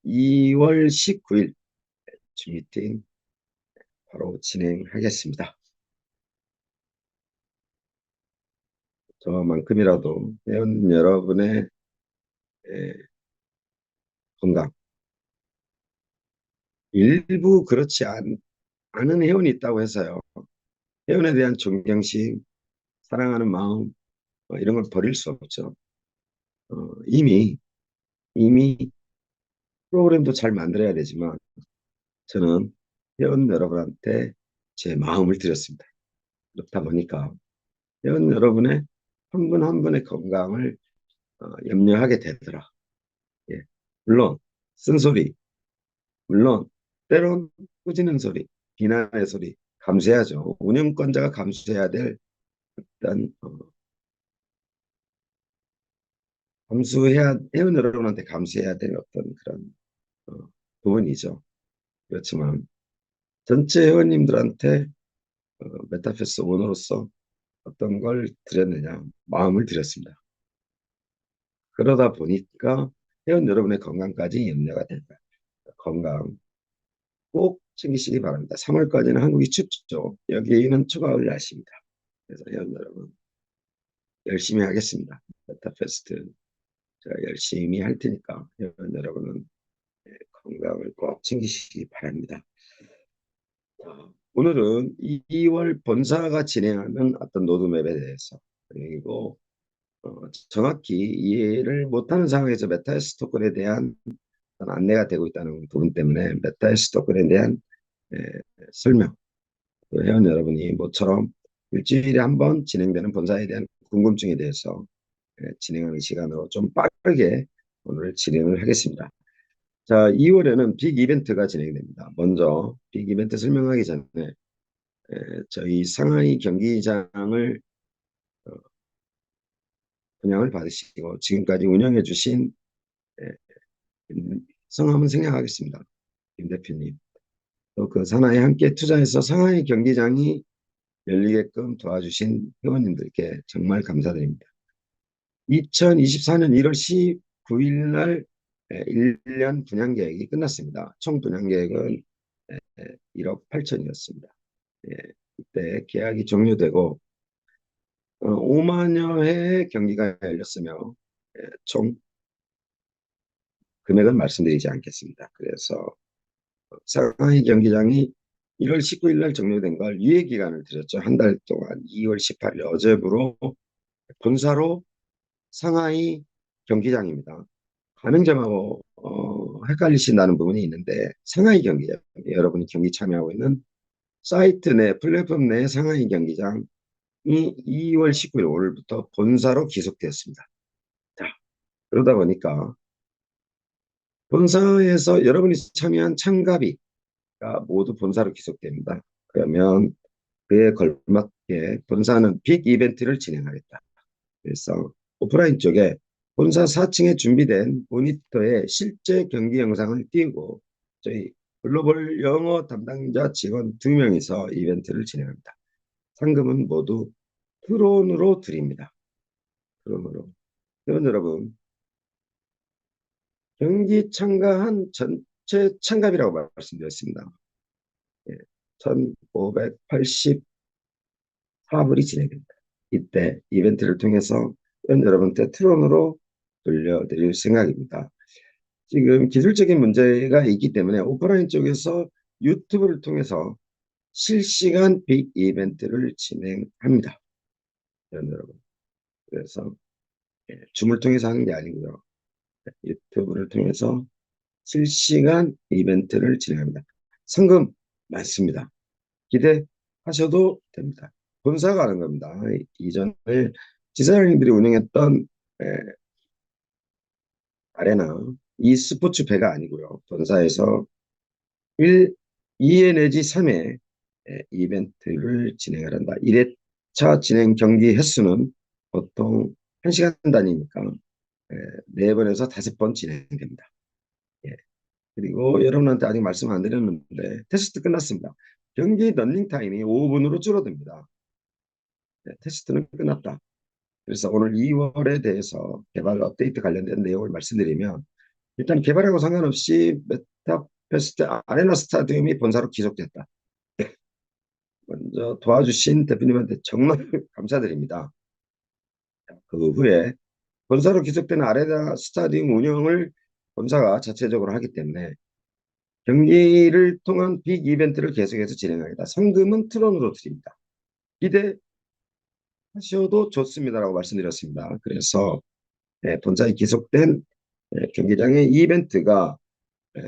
2월 19일 주 미팅 바로 진행하겠습니다. 저만큼이라도 회원 여러분의 건강, 일부 그렇지 않은 회원이 있다고 해서요. 회원에 대한 존경심, 사랑하는 마음, 이런 걸 버릴 수 없죠. 이미 프로그램도 잘 만들어야 되지만 저는 회원 여러분한테 제 마음을 드렸습니다. 그렇다 보니까 회원 여러분의 한 분 한 분의 건강을 염려하게 되더라. 예. 물론 쓴소리, 물론 때론 꾸짖는 소리, 비난의 소리 감수해야죠. 운영권자가 감수해야 될 일단 감수해야 회원 여러분한테 감수해야 될 어떤 그런 어, 부분이죠. 그렇지만 전체 회원님들한테 메타페스 오너로서 어떤 걸 드렸느냐 마음을 드렸습니다. 그러다 보니까 회원 여러분의 건강까지 염려가 된다. 건강 꼭 챙기시기 바랍니다. 3월까지는 한국이 춥죠. 여기는 초가을 날씨입니다. 그래서 회원 여러분 열심히 하겠습니다. 메타페스트 제가 열심히 할 테니까 회원 여러분은 건강을 꼭 챙기시기 바랍니다. 자, 오늘은 2월 본사가 진행하는 어떤 로드맵에 대해서 그리고 정확히 이해를 못하는 상황에서 메타에스 토큰에 대한 안내가 되고 있다는 부분 때문에 메타에스 토큰에 대한 에, 설명 회원 여러분이 모처럼 일주일에 한 번 진행되는 본사에 대한 궁금증에 대해서 진행하는 시간으로 좀 빠르게 오늘 진행을 하겠습니다. 자, 2월에는 빅 이벤트가 진행됩니다. 먼저 빅 이벤트 설명하기 전에 저희 상하이 경기장을 어, 분양을 받으시고 지금까지 운영해 주신 성함은 생략하겠습니다. 김 대표님. 또 그 산하에 함께 투자해서 상하이 경기장이 열리게끔 도와주신 회원님들께 정말 감사드립니다. 2024년 1월 19일 날 1년 분양 계획이 끝났습니다. 총 분양 계획은 1억 8천이었습니다. 이때 계약이 종료되고 5만여 회의 경기가 열렸으며 총 금액은 말씀드리지 않겠습니다. 그래서 상하이 경기장이 1월 19일 날 종료된 걸 유예 기간을 드렸죠. 한 달 동안 2월 18일 어제부로 본사로 상하이 경기장입니다. 가맹점하고 헷갈리신다는 부분이 있는데 상하이 경기장, 여러분이 경기 참여하고 있는 사이트 내 플랫폼 내 상하이 경기장이 2월 19일 오늘부터 본사로 기속되었습니다. 자, 그러다 보니까 본사에서 여러분이 참여한 참가비가 모두 본사로 기속됩니다. 그러면 그에 걸맞게 본사는 빅 이벤트를 진행하겠다. 그래서 오프라인 쪽에 본사 4층에 준비된 모니터에 실제 경기 영상을 띄우고 저희 글로벌 영어 담당자 직원 2명이서 이벤트를 진행합니다. 상금은 모두 트론으로 드립니다. 트론으로. 회원 여러분, 경기 참가한 전체 참가비라고 말씀드렸습니다. 1,584불이 진행됩니다. 이때 이벤트를 통해서 회원 여러분께 트론으로 돌려드릴 생각입니다. 지금 기술적인 문제가 있기 때문에 오프라인 쪽에서 유튜브를 통해서 실시간 빅 이벤트를 진행합니다. 여러분. 그래서 줌을 통해서 하는 게 아니고요. 유튜브를 통해서 실시간 이벤트를 진행합니다. 상금 많습니다. 기대하셔도 됩니다. 본사가 하는 겁니다. 이전에 지사장님들이 운영했던 아레나 e스포츠 배가 아니고요. 본사에서 1, 2회 내지 3회 이벤트를 진행을 한다. 1회차 진행 경기 횟수는 보통 1시간 단위니까 4번에서 5번 진행됩니다. 예. 그리고 여러분한테 아직 말씀 안 드렸는데 테스트 끝났습니다. 경기 런닝타임이 5분으로 줄어듭니다. 테스트는 끝났다. 그래서 오늘 2월에 대해서 개발 업데이트 관련된 내용을 말씀드리면 일단 개발하고 상관없이 메타페스트 아레나 스타디움이 본사로 기속됐다. 먼저 도와주신 대표님한테 정말 감사드립니다. 그 후에 본사로 기속된 아레나 스타디움 운영을 본사가 자체적으로 하기 때문에 경기를 통한 빅 이벤트를 계속해서 진행하겠다. 상금은 트론으로 드립니다. 기대하셔도 좋습니다라고 말씀드렸습니다. 그래서 본사에 기속된 경기장의 이벤트가 에,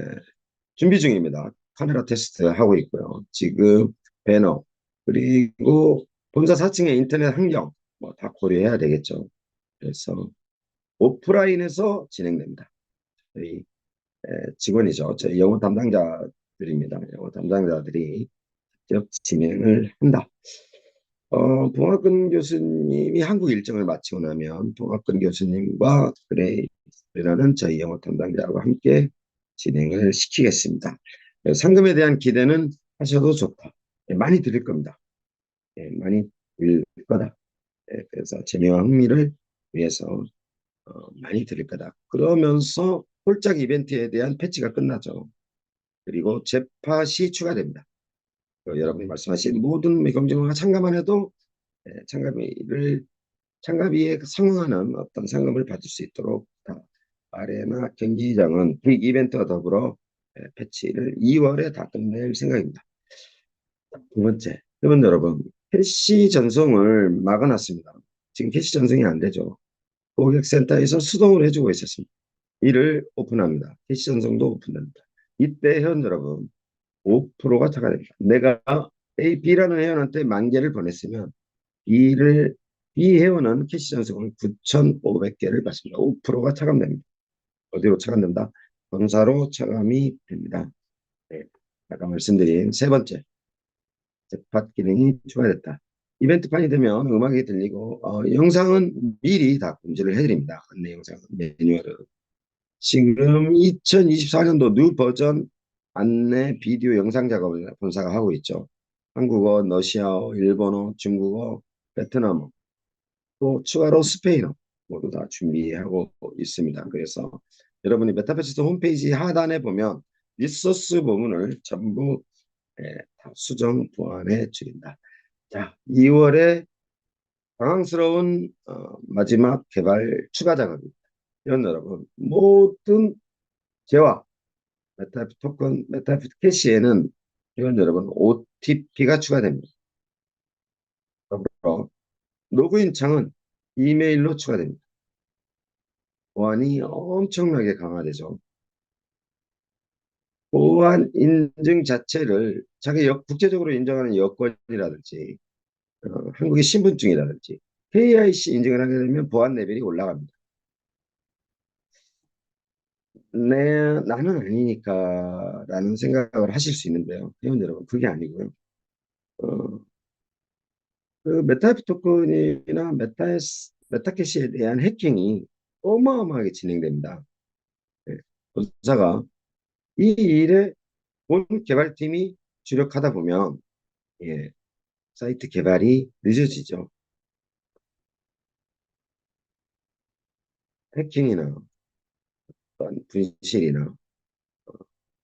준비 중입니다. 카메라 테스트 하고 있고요. 지금 배너 그리고 본사 4층의 인터넷 환경 뭐 다 고려해야 되겠죠. 그래서 오프라인에서 진행됩니다. 저희 직원이죠. 저희 영어 담당자들입니다. 영어 담당자들이 직접 진행을 한다. 봉학근 교수님이 한국 일정을 마치고 나면 봉학근 교수님과 그레이라는 저희 영어 담당자와 함께 진행을 시키겠습니다. 상금에 대한 기대는 하셔도 좋다. 많이 드릴 겁니다. 많이 드릴 거다. 그래서 재미와 흥미를 위해서 많이 드릴 거다. 그러면서 홀짝 이벤트에 대한 패치가 끝나죠. 그리고 재팟이 추가됩니다. 여러분이 말씀하신 모든 경쟁과 참가만 해도 참가비를 참가비에 상응하는 어떤 상금을 받을 수 있도록 아레나 경기장은 빅 이벤트와 더불어 패치를 2월에 다 끝낼 생각입니다. 두 번째, 여러분, 캐시 전송을 막아놨습니다. 지금 캐시 전송이 안 되죠. 고객센터에서 수동으로 해주고 있었습니다. 이를 오픈합니다. 캐시 전송도 오픈됩니다. 이때 회원 여러분 5%가 차가됩니다. 내가 A, B라는 회원한테 10,000개를 보냈으면 B 회원은 캐시 전송을 9,500개를 받습니다. 5%가 차감됩니다. 어디로 차감된다? 본사로 차감이 됩니다. 네, 아까 말씀드린 세 번째, 팟 기능이 추가됐다. 이벤트판이 되면 음악이 들리고 영상은 미리 다 공지를 해드립니다. 안내 영상, 매뉴얼을. 지금 2024년도 뉴 버전 안내 비디오 영상 작업을 본사가 하고 있죠. 한국어, 러시아어, 일본어, 중국어, 베트남어, 또 추가로 스페인어 모두 다 준비하고 있습니다. 그래서 여러분이 메타버스 홈페이지 하단에 보면 리소스 부분을 전부 다 수정 보완해 드린다. 자, 2월에 당황스러운 마지막 개발 추가 작업입니다. 이런 여러분 모든 재화 메타비트 토큰 메타비트 캐시에는 이런 여러분 OTP가 추가됩니다. 더불어 로그인 창은 이메일로 추가됩니다. 보안이 엄청나게 강화되죠. 보안 인증 자체를 자기 국제적으로 인정하는 여권이라든지 한국의 신분증이라든지 KIC 인증을 하게 되면 보안 레벨이 올라갑니다. 나는 아니니까 라는 생각을 하실 수 있는데요. 회원 여러분, 그게 아니고요. 어, 그 메타비트 토큰이나 메타캐시에 대한 해킹이 어마어마하게 진행됩니다. 네, 본사가 이 일에 본 개발팀이 주력하다 보면 예, 사이트 개발이 늦어지죠. 해킹이나 어떤 분실이나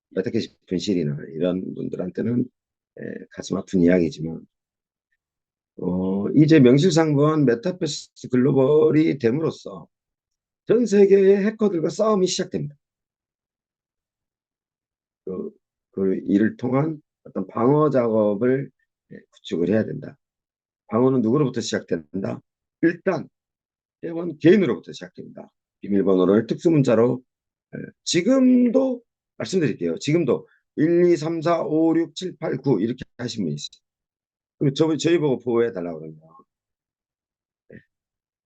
메타캐시 분실이나 이런 분들한테는 가슴 아픈 이야기지만 이제 명실상부한 메타버스 글로벌이 됨으로써 전 세계의 해커들과 싸움이 시작됩니다. 그, 그 이를 통한 어떤 방어 작업을 구축을 해야 된다. 방어는 누구로부터 시작된다? 일단 회원 개인으로부터 시작됩니다. 비밀번호를 특수문자로 지금도 말씀드릴게요. 지금도 1, 2, 3, 4, 5, 6, 7, 8, 9 이렇게 하신 분이 있어요. 그리고 저희 보고 보호해 달라고 그러면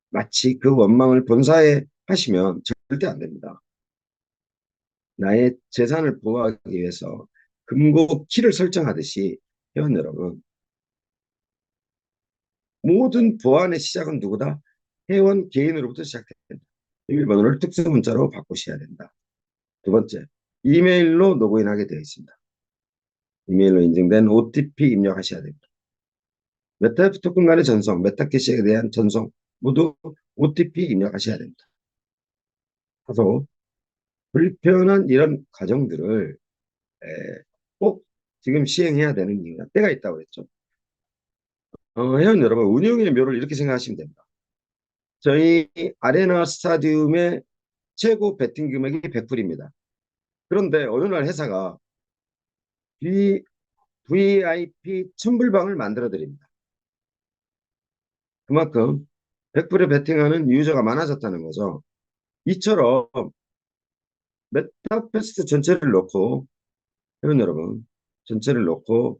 마치 그 원망을 본사에 하시면 절대 안 됩니다. 나의 재산을 보호하기 위해서 금고 키를 설정하듯이 회원 여러분 모든 보안의 시작은 누구다? 회원 개인으로부터 시작된다. 비밀번호를 특수문자로 바꾸셔야 된다. 두 번째, 이메일로 로그인하게 되어 있습니다. 이메일로 인증된 OTP 입력하셔야 됩니다. 메타 토큰 간의 전송, 메타캐시에 대한 전송 모두 OTP 입력하셔야 됩니다. 다소 불편한 이런 과정들을 에, 꼭 지금 시행해야 되는 이유가 때가 있다고 그랬죠. 회원 여러분, 운영의 묘를 이렇게 생각하시면 됩니다. 저희 아레나 스타디움의 최고 베팅 금액이 100불입니다. 그런데 어느 날 회사가 VIP 1000불방을 만들어 드립니다. 그만큼 100불에 베팅하는 유저가 많아졌다는 거죠. 이처럼 메타퀘스트 전체를 놓고 회원 여러분 전체를 놓고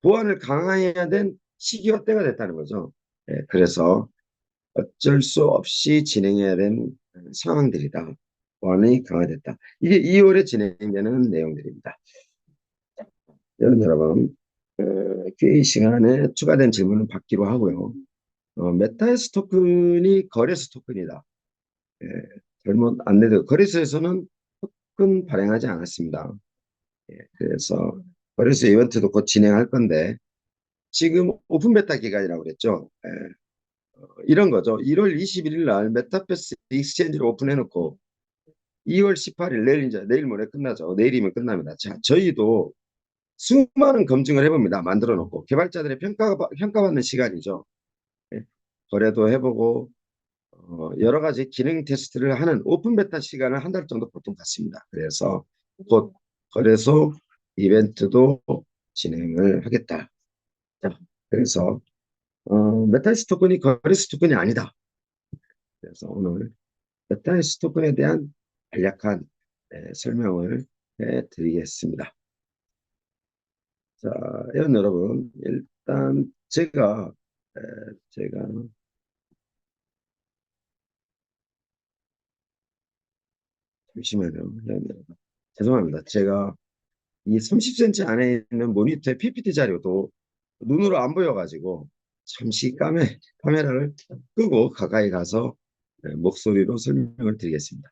보안을 강화해야 된 시기와 때가 됐다는 거죠. 그래서 어쩔 수 없이 진행해야 되는 상황들이다. 보안이 강화됐다. 이게 2월에 진행되는 내용들입니다. 여러분, QA 시간에 추가된 질문은 받기로 하고요. 메타에스 토큰이 거래소 토큰이다. 예, 잘못 안내도 거래소에서는 토큰 발행하지 않았습니다. 그래서 거래소 이벤트도 곧 진행할 건데 지금 오픈 베타 기간이라고 그랬죠. 이런 거죠. 1월 21일 날 메타버스 익스체인지를 오픈해놓고 2월 18일 내일 이제 내일 모레 끝나죠. 내일이면 끝납니다. 자, 저희도 수많은 검증을 해봅니다. 만들어 놓고 개발자들의 평가받는 시간이죠. 예, 거래도 해보고 여러 가지 기능 테스트를 하는 오픈 베타 시간을 한 달 정도 보통 갖습니다. 그래서 곧 거래소 이벤트도 진행을 하겠다. 자, 그래서 메타이스 토큰이 거래소 토큰이 아니다. 그래서 오늘 메타이스 토큰에 대한 간략한 설명을 해드리겠습니다. 자, 회원 여러분, 일단 제가 잠시만요. 회원 여러분. 죄송합니다. 제가 이 30cm 안에 있는 모니터의 PPT 자료도 눈으로 안 보여가지고 잠시 카메라를 끄고 가까이 가서 목소리로 설명을 드리겠습니다.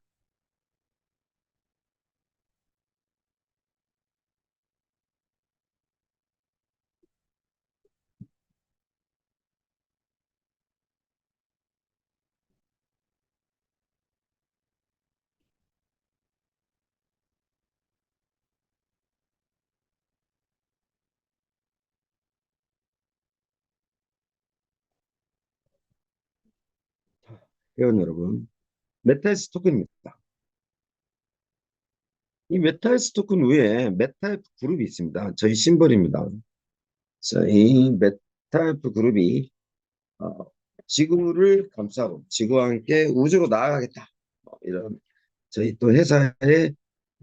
회원 여러분, 메타에스 토큰입니다. 이 메타에스 토큰 위에 메타F 그룹이 있습니다. 저희 심벌입니다. 자, 이 메타F 그룹이 어, 지구를 감싸고 지구와 함께 우주로 나아가겠다. 이런 저희 또 회사의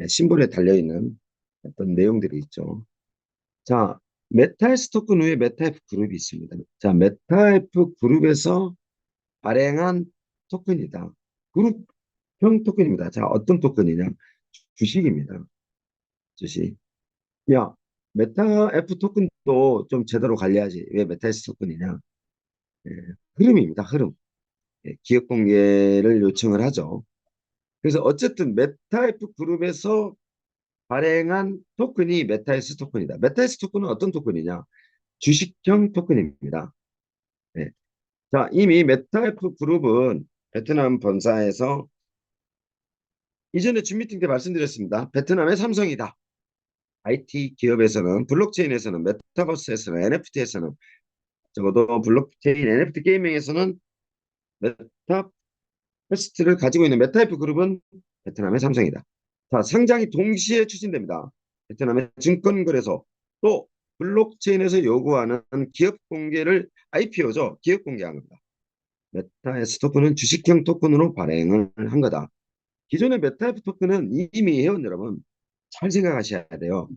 심벌에 달려있는 어떤 내용들이 있죠. 자, 메타에스 토큰 위에 메타F 그룹이 있습니다. 자, 메타F 그룹에서 발행한 토큰이다. 그룹형 토큰입니다. 자, 어떤 토큰이냐? 주식입니다. 주식. 야, 메타 F 토큰도 좀 제대로 관리하지. 왜 메타 S 토큰이냐? 예, 흐름입니다. 흐름. 기업 공개를 요청을 하죠. 그래서 어쨌든 메타 F 그룹에서 발행한 토큰이 메타 S 토큰이다. 메타 S 토큰은 어떤 토큰이냐? 주식형 토큰입니다. 네. 자, 이미 메타 F 그룹은 베트남 본사에서 이전에 준 미팅 때 말씀드렸습니다. 베트남의 삼성이다. IT 기업에서는 블록체인에서는 메타버스에서는 NFT에서는 적어도 블록체인 NFT 게이밍에서는 메타퀘스트를 가지고 있는 메타이프 그룹은 베트남의 삼성이다. 자, 상장이 동시에 추진됩니다. 베트남의 증권거래소 또 블록체인에서 요구하는 기업 공개를 IPO죠. 기업 공개한 겁니다. 메타에스 토큰은 주식형 토큰으로 발행을 한 거다. 기존의 메타이프 토큰은 이미 회원 여러분 잘 생각하셔야 돼요.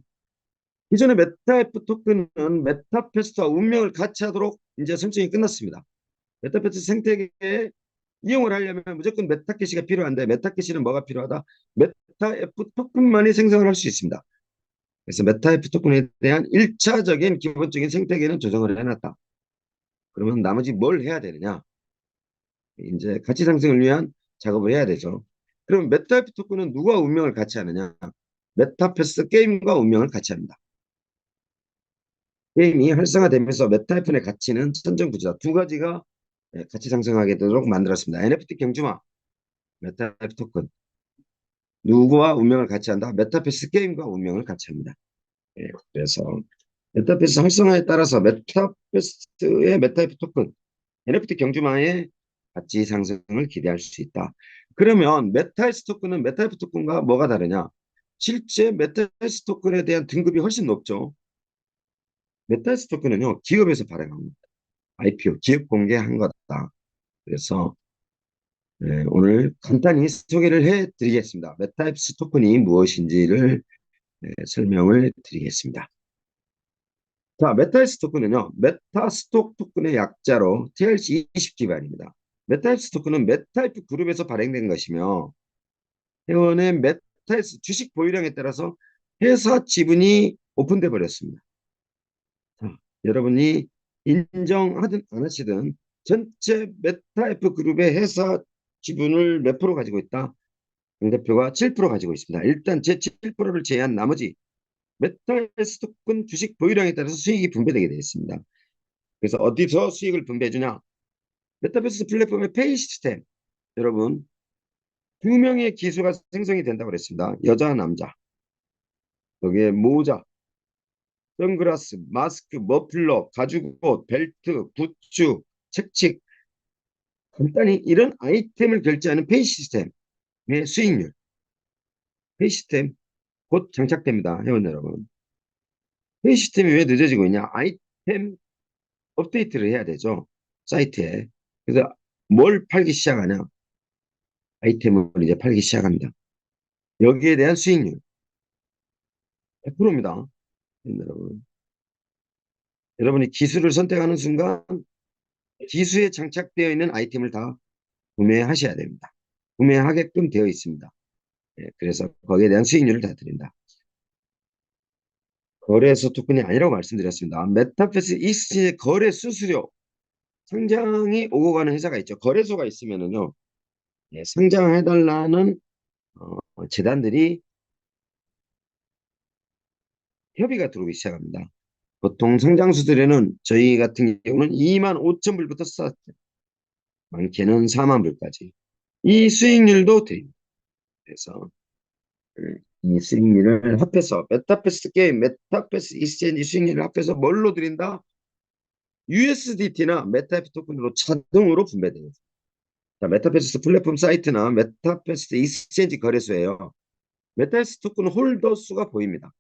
기존의 메타이프 토큰은 메타퀘스트와 운명을 같이 하도록 이제 설정이 끝났습니다. 메타버스 생태계에 이용을 하려면 무조건 메타캐시가 필요한데 메타캐시는 뭐가 필요하다? 메타F 토큰만이 생성을 할 수 있습니다. 그래서 메타F 토큰에 대한 1차적인 기본적인 생태계는 조정을 해놨다. 그러면 나머지 뭘 해야 되느냐? 이제 가치 상승을 위한 작업을 해야 되죠. 그럼 메타F 토큰은 누가 운명을 같이 하느냐? 메타버스 게임과 운명을 같이 합니다. 게임이 활성화되면서 메타F의 가치는 천정부지다. 두 가지가 가치 상승하게 되도록 만들었습니다. NFT 경주마, 메타F 토큰. 누구와 운명을 같이 한다? 메타버스 게임과 운명을 같이 합니다. 예, 그래서 메타버스 활성화에 따라서 메타버스의 메타이프 토큰, NFT 경주망의 가치 상승을 기대할 수 있다. 그러면 메타이스 토큰은 메타이프 토큰과 뭐가 다르냐? 실제 메타이스 토큰에 대한 등급이 훨씬 높죠. 메타이스 토큰은요, 기업에서 발행합니다. IPO, 기업 공개한 거다. 그래서 오늘 간단히 소개를 해드리겠습니다. 메타이프스 토큰이 무엇인지를 설명을 드리겠습니다. 자, 메타이프스 토큰은요, 메타스톡 토큰의 약자로 TRC20 기반입니다. 메타이프스 토큰은 메타이프 그룹에서 발행된 것이며 회원의 메타이프스 주식 보유량에 따라서 회사 지분이 오픈돼 버렸습니다. 자, 여러분이 인정하든 안 하시든 전체 메타이프 그룹의 회사 지분을 몇 프로 가지고 있다? 강 대표가 7% 가지고 있습니다. 일단 제 7%를 제외한 나머지 메타이프스 토큰 주식 보유량에 따라서 수익이 분배되게 되어 있습니다. 그래서 어디서 수익을 분배해 주냐? 메타버스 플랫폼의 페이 시스템. 여러분, 두 명의 기수가 생성이 된다고 그랬습니다. 여자, 남자. 여기에 모자, 선글라스, 마스크, 머플러, 가죽옷, 벨트, 굿즈, 책찍. 간단히 이런 아이템을 결제하는 페이 시스템의 수익률. 페이 시스템 곧 장착됩니다. 회원 여러분. 페이 시스템이 왜 늦어지고 있냐? 아이템 업데이트를 해야 되죠. 사이트에. 그래서 뭘 팔기 시작하냐? 아이템을 이제 팔기 시작합니다. 여기에 대한 수익률 100%입니다. 여러분. 여러분이 기술을 선택하는 순간 기수에 장착되어 있는 아이템을 다 구매하셔야 됩니다. 구매하게끔 되어 있습니다. 그래서 거기에 대한 수익률을 다 드린다. 거래소 토큰이 아니라고 말씀드렸습니다. 메타버스 익스체인지 거래 수수료 상장이 오고 가는 회사가 있죠. 거래소가 있으면은요, 상장해달라는 재단들이 협의가 들어오기 시작합니다. 보통 상장수들에는 저희 같은 경우는 2만 5천 불부터 스타트, 많게는 4만 불까지. 이 수익률도 드립니다. 그래서 이 수익률을 합해서 메타버스 게임, 메타버스 익스체인지 수익률을 합해서 뭘로 드린다? USDT나 메타버스 토큰으로 자동으로 분배됩니다. 자, 메타버스 플랫폼 사이트나 메타버스 익스체인지 거래소예요. 메타버스 토큰 홀더 수가 보입니다.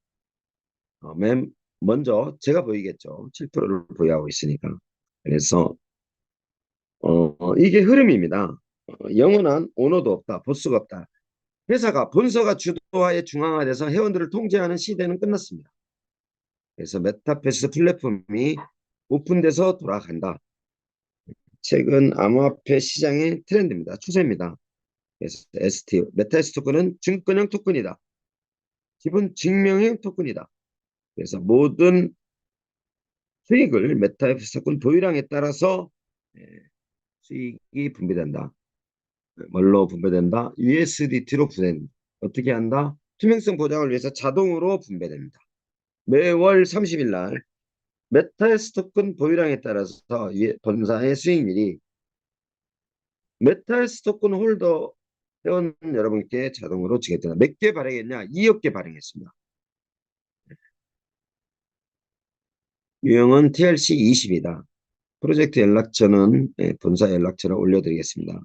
맨 먼저 제가 보이겠죠. 7%를 보유하고 있으니까. 그래서 이게 흐름입니다. 영원한 오너도 없다, 보스가 없다. 회사가 본사가 주도하에 중앙화돼서 회원들을 통제하는 시대는 끝났습니다. 그래서 메타버스 플랫폼이 오픈돼서 돌아간다. 최근 암호화폐 시장의 트렌드입니다. 추세입니다. 그래서 ST, 메타버스 토큰은 증권형 토큰이다. 기본 증명형 토큰이다. 그래서 모든 수익을 메타버스 토큰 보유량에 따라서 수익이 분배된다. 뭘로 분배된다? USDT로 분배된다. 어떻게 한다? 투명성 보장을 위해서 자동으로 분배됩니다. 매월 30일 날 메타버스 토큰 보유량에 따라서 본사의 수익률이 메타버스 토큰 홀더 회원 여러분께 자동으로 지급된다. 몇 개 발행했냐? 2억 개 발행했습니다. 유형은 TRC20이다. 프로젝트 연락처는 본사 연락처를 올려드리겠습니다.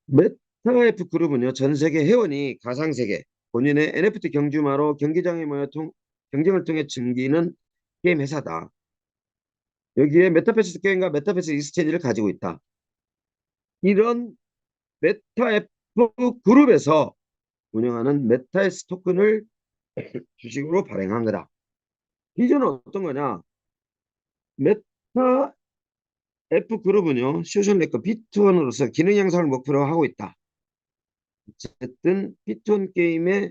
메타F 그룹은요, 전 세계 회원이 가상세계, 본인의 NFT 경주마로 경기장에 모여 경쟁을 통해 즐기는 게임 회사다. 여기에 메타버스 게임과 메타버스 익스체인지를 가지고 있다. 이런 메타F 그룹에서 운영하는 메타S 토큰을 주식으로 발행한 거다. 기존은 어떤 거냐? 메타 F 그룹은요, 소셜 네트워크 비트원으로서 기능 향상을 목표로 하고 있다. 어쨌든 비트원 게임의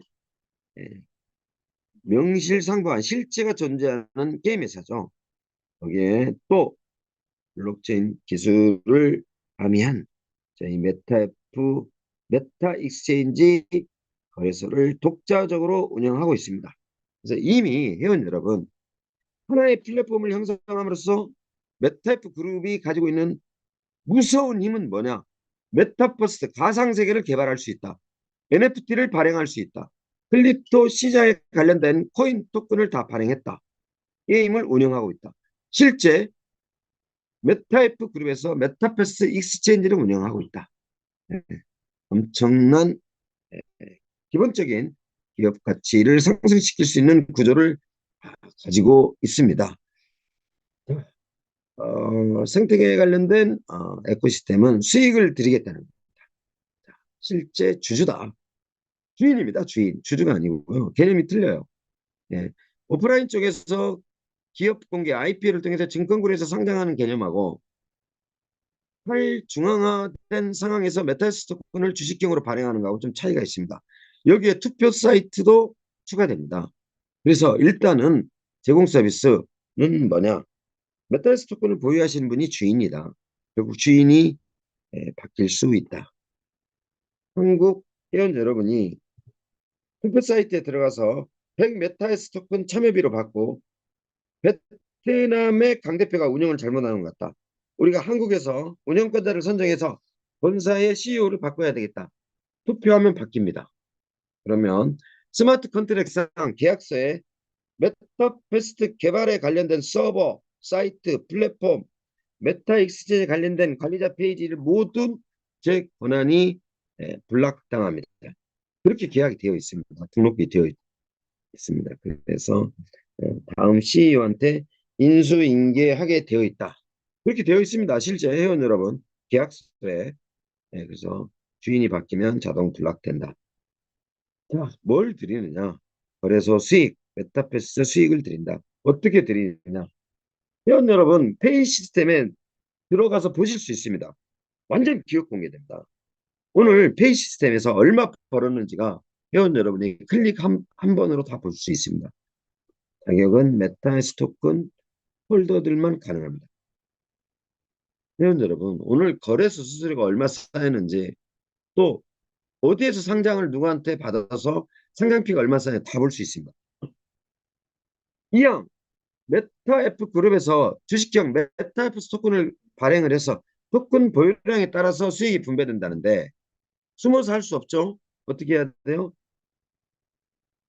명실상부한 실제가 존재하는 게임 회사죠. 거기에 또 블록체인 기술을 가미한 저희 메타F, 메타 익스체인지 거래소를 독자적으로 운영하고 있습니다. 그래서 이미 회원 여러분, 하나의 플랫폼을 형성함으로써 메타F 그룹이 가지고 있는 무서운 힘은 뭐냐? 메타버스 가상세계를 개발할 수 있다. NFT를 발행할 수 있다. 클립토 시장에 관련된 코인 토큰을 다 발행했다. 게임을 운영하고 있다. 실제 메타F 그룹에서 메타버스 익스체인지를 운영하고 있다. 엄청난 기본적인 기업 가치를 상승시킬 수 있는 구조를 가지고 있습니다. 생태계에 관련된 에코시스템은 수익을 드리겠다는 겁니다. 실제 주주다. 주인입니다. 주인. 주주가 아니고요. 개념이 틀려요. 예. 오프라인 쪽에서 기업 공개 IPO를 통해서 증권거래에서 상장하는 개념하고 탈중앙화된 상황에서 메타버스 토큰을 주식형으로 발행하는 거하고 좀 차이가 있습니다. 여기에 투표 사이트도 추가됩니다. 그래서 일단은 제공 서비스는 뭐냐? 메타버스 토큰을 보유하시는 분이 주인이다. 결국 주인이 바뀔 수 있다. 한국 회원 여러분이 투표 사이트에 들어가서 100 메타버스 토큰 참여비로 받고 베트남의 강 대표가 운영을 잘못하는 것 같다. 우리가 한국에서 운영권자를 선정해서 본사의 CEO를 바꿔야 되겠다. 투표하면 바뀝니다. 그러면 스마트 컨트랙트상 계약서에 메타버스 개발에 관련된 서버, 사이트, 플랫폼, 메타 익스체인지에 관련된 관리자 페이지를 모두 제 권한이 블락당합니다. 그렇게 계약이 되어 있습니다. 등록이 되어 있습니다. 그래서 다음 CEO한테 인수인계하게 되어 있다. 그렇게 되어 있습니다. 실제 회원 여러분 계약서에. 그래서 주인이 바뀌면 자동 블락된다. 자, 뭘 드리느냐? 거래소 수익, 메타버스 수익을 드린다. 어떻게 드리느냐? 회원 여러분 페이 시스템에 들어가서 보실 수 있습니다. 완전 기업 공개됩니다. 오늘 페이 시스템에서 얼마 벌었는지가 회원 여러분이 클릭 한 번으로 다 볼 수 있습니다. 가격은 메타버스 토큰 홀더들만 가능합니다. 회원 여러분, 오늘 거래소 수수료가 얼마 쌓였는지 또 어디에서 상장을 누구한테 받아서 상장피가 얼마 쌓였는지 다 볼 수 있습니다. 이왕 메타F 그룹에서 주식형 메타F 토큰을 발행을 해서 토큰 보유량에 따라서 수익이 분배된다는데 숨어서 할 수 없죠. 어떻게 해야 돼요?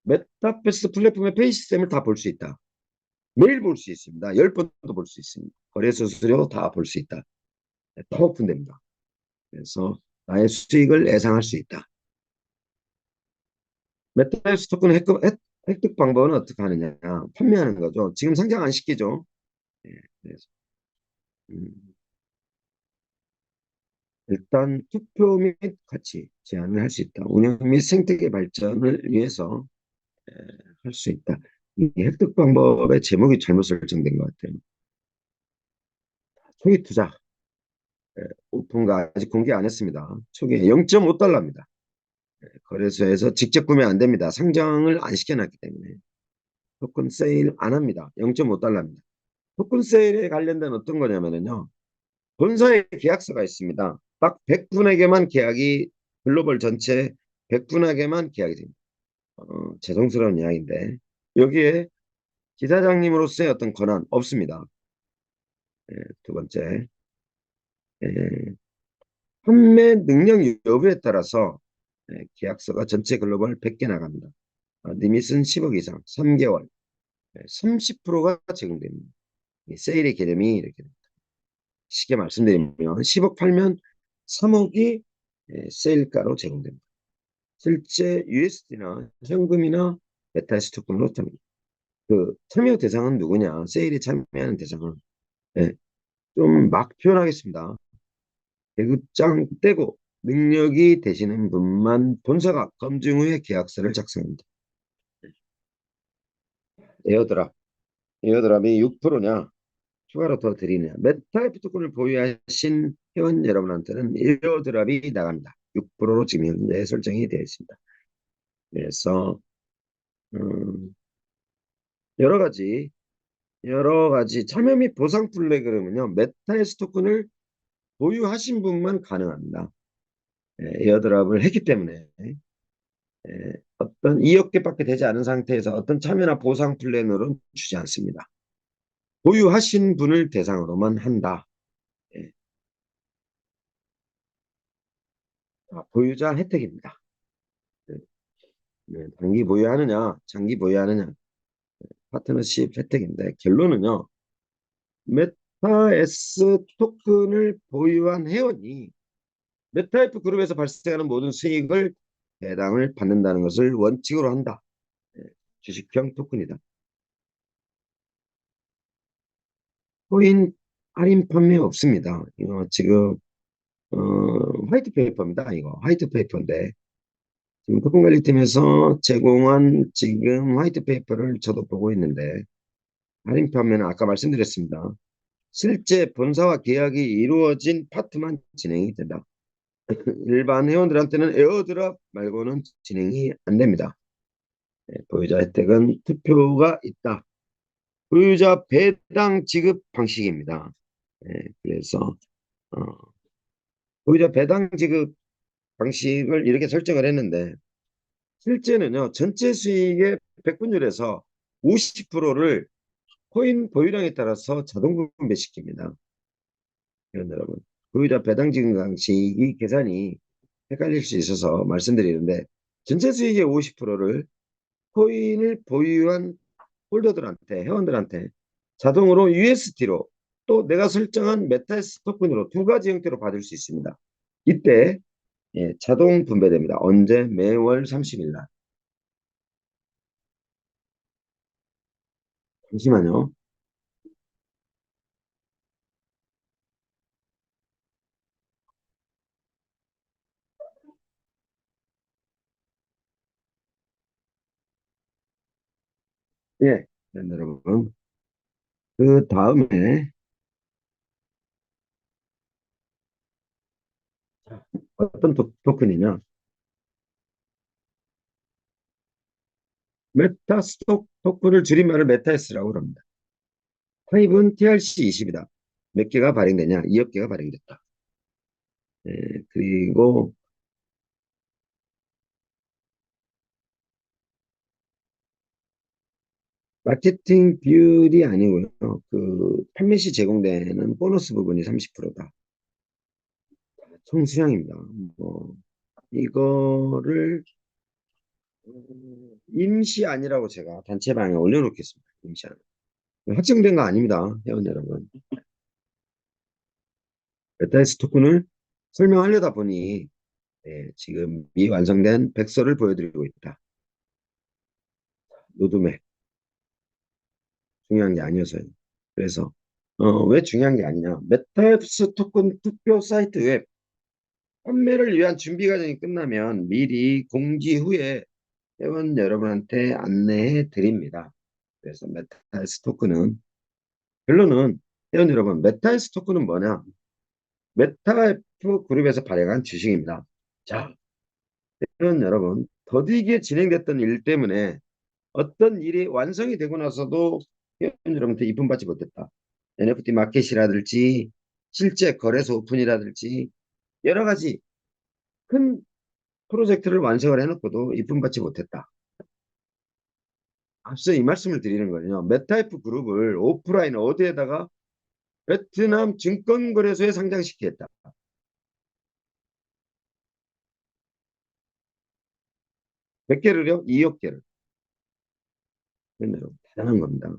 메타버스 플랫폼의 페이 시스템을 다 볼 수 있다. 매일 볼 수 있습니다. 10번도 볼 수 있습니다. 거래소 수수료 다 볼 수 있다. 다 오픈됩니다. 그래서 나의 수익을 예상할 수 있다. 메타버스 토큰 획득 방법은 어떻게 하느냐? 판매하는 거죠. 지금 상장 안 시키죠. 예, 그래서 음, 일단 투표 및 가치 제한을 할 수 있다. 운영 및 생태계 발전을 위해서 할 수 있다. 이 획득 방법의 제목이 잘못 설정된 것 같아요. 초기 투자 오픈가 아직 공개 안 했습니다. 초기에 0.5달러입니다. 거래소에서 직접 구매 안 됩니다. 상장을 안 시켜놨기 때문에 토큰 세일 안 합니다. 0.5달러입니다. 토큰 세일에 관련된 어떤 거냐면요. 본사에 계약서가 있습니다. 딱 100분에게만 계약이 글로벌 전체 100분에게만 계약이 됩니다. 죄송스러운 이야기인데 여기에 지사장님으로서의 어떤 권한 없습니다. 두 번째, 예, 판매 능력 여부에 따라서 계약서가 전체 글로벌 100개 나갑니다. 리밋은 10억 이상, 3개월, 30%가 제공됩니다. 세일의 개념이 이렇게 됩니다. 쉽게 말씀드리면 10억 팔면 3억이 세일가로 제공됩니다. 실제 USD나 현금이나 메타스 토큰으로 그 참여 대상은 누구냐? 세일에 참여하는 대상은 좀 막 표현하겠습니다. 대급장 떼고 능력이 되시는 분만 본사가 검증 후에 계약서를 작성합니다. 에어드랍, 에어드랍이 6%냐? 추가로 더 드리느냐? 메타이프 토큰을 보유하신 회원 여러분한테는 에어드랍이 나갑니다. 6%로 지금 현재 설정이 되어 있습니다. 그래서 음, 여러 가지 참여 및 보상 프로그램은요. 메타에스 토큰을 보유하신 분만 가능합니다. 에어드랍을 했기 때문에 어떤 2억 개밖에 되지 않은 상태에서 어떤 참여나 보상 플랜으로는 주지 않습니다. 보유하신 분을 대상으로만 한다. 예, 보유자 혜택입니다. 네, 단기 보유하느냐, 장기 보유하느냐, 파트너십 혜택인데 결론은요. 메타S 토큰을 보유한 회원이 메타F 그룹에서 발생하는 모든 수익을 배당을 받는다는 것을 원칙으로 한다. 네, 주식형 토큰이다. 코인 할인 판매 없습니다. 이거 지금 어, 화이트 페이퍼입니다. 이거 화이트 페이퍼인데 지금 토큰관리팀에서 제공한 지금 화이트 페이퍼를 저도 보고 있는데 할인 판매는 아까 말씀드렸습니다. 실제 본사와 계약이 이루어진 파트만 진행이 된다. 일반 회원들한테는 에어드랍 말고는 진행이 안 됩니다. 네, 보유자 혜택은 투표가 있다. 보유자 배당 지급 방식입니다. 네, 그래서 어, 보유자 배당 지급 방식을 이렇게 설정을 했는데 실제는요 전체 수익의 100분율에서 50%를 코인 보유량에 따라서 자동 분배시킵니다. 여러분 보유자 배당 지급 방식이 계산이 헷갈릴 수 있어서 말씀드리는데 전체 수익의 50%를 코인을 보유한 홀더들한테 회원들한테 자동으로 USD로 또 내가 설정한 메타스 토큰으로 두 가지 형태로 받을 수 있습니다. 이때 자동 분배됩니다. 언제? 매월 30일 날. 잠시만요. 예, 네, 여러분. 그 다음에 어떤 토큰이냐? 메타스톡 토큰을 줄임말을 메타스라고 합니다. 하이브는 TRC20이다. 몇 개가 발행되냐? 2억 개가 발행됐다. 그리고 마케팅 비율이 아니고요. 그 판매 시 제공되는 보너스 부분이 30%다. 총 수량입니다. 뭐 이거를 임시 아니라고 제가 단체방에 올려놓겠습니다. 임시 안. 확정된 거 아닙니다. 회원 여러분. 메타에스 토큰을 설명하려다 보니 지금 미완성된 백서를 보여드리고 있다. 노드맵 중요한 게 아니어서요. 그래서 왜 중요한 게 아니냐. 메타앱스 토큰 투표 사이트 웹 판매를 위한 준비 과정이 끝나면 미리 공지 후에 회원 여러분한테 안내해 드립니다. 그래서 메타에스 토큰은 결론은 회원 여러분 메타에스 토큰은 뭐냐? 메타F 그룹에서 발행한 주식입니다. 자, 회원 여러분 더디게 진행됐던 일 때문에 어떤 일이 완성이 되고 나서도 회원 여러분한테 입금받지 못했다. NFT 마켓이라든지 실제 거래소 오픈이라든지 여러 가지 큰 프로젝트를 완성을 해놓고도 입금받지 못했다. 앞서 이 말씀을 드리는 거는요. 메타이프 그룹을 오프라인 어디에다가 베트남 증권거래소에 상장시키겠다. 100개를요? 2억 개를. 대단한 겁니다.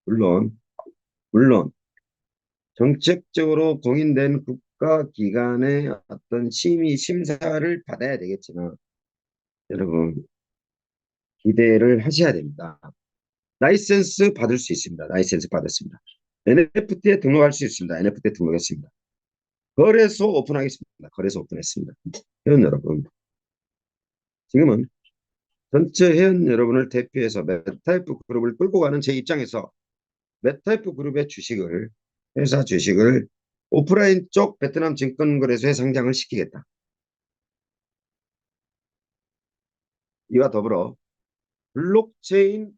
물론, 물론 정책적으로 공인된 국가기관의 어떤 심의 심사를 받아야 되겠지만 여러분 기대를 하셔야 됩니다. 라이센스 받을 수 있습니다. 라이센스 받았습니다. NFT에 등록할 수 있습니다. NFT에 등록했습니다. 거래소 오픈하겠습니다. 거래소 오픈했습니다. 회원 여러분, 지금은 전체 회원 여러분을 대표해서 메타이프 그룹을 끌고 가는 제 입장에서 메타이프 그룹의 주식을 회사 주식을 오프라인 쪽 베트남 증권거래소에 상장을 시키겠다. 이와 더불어 블록체인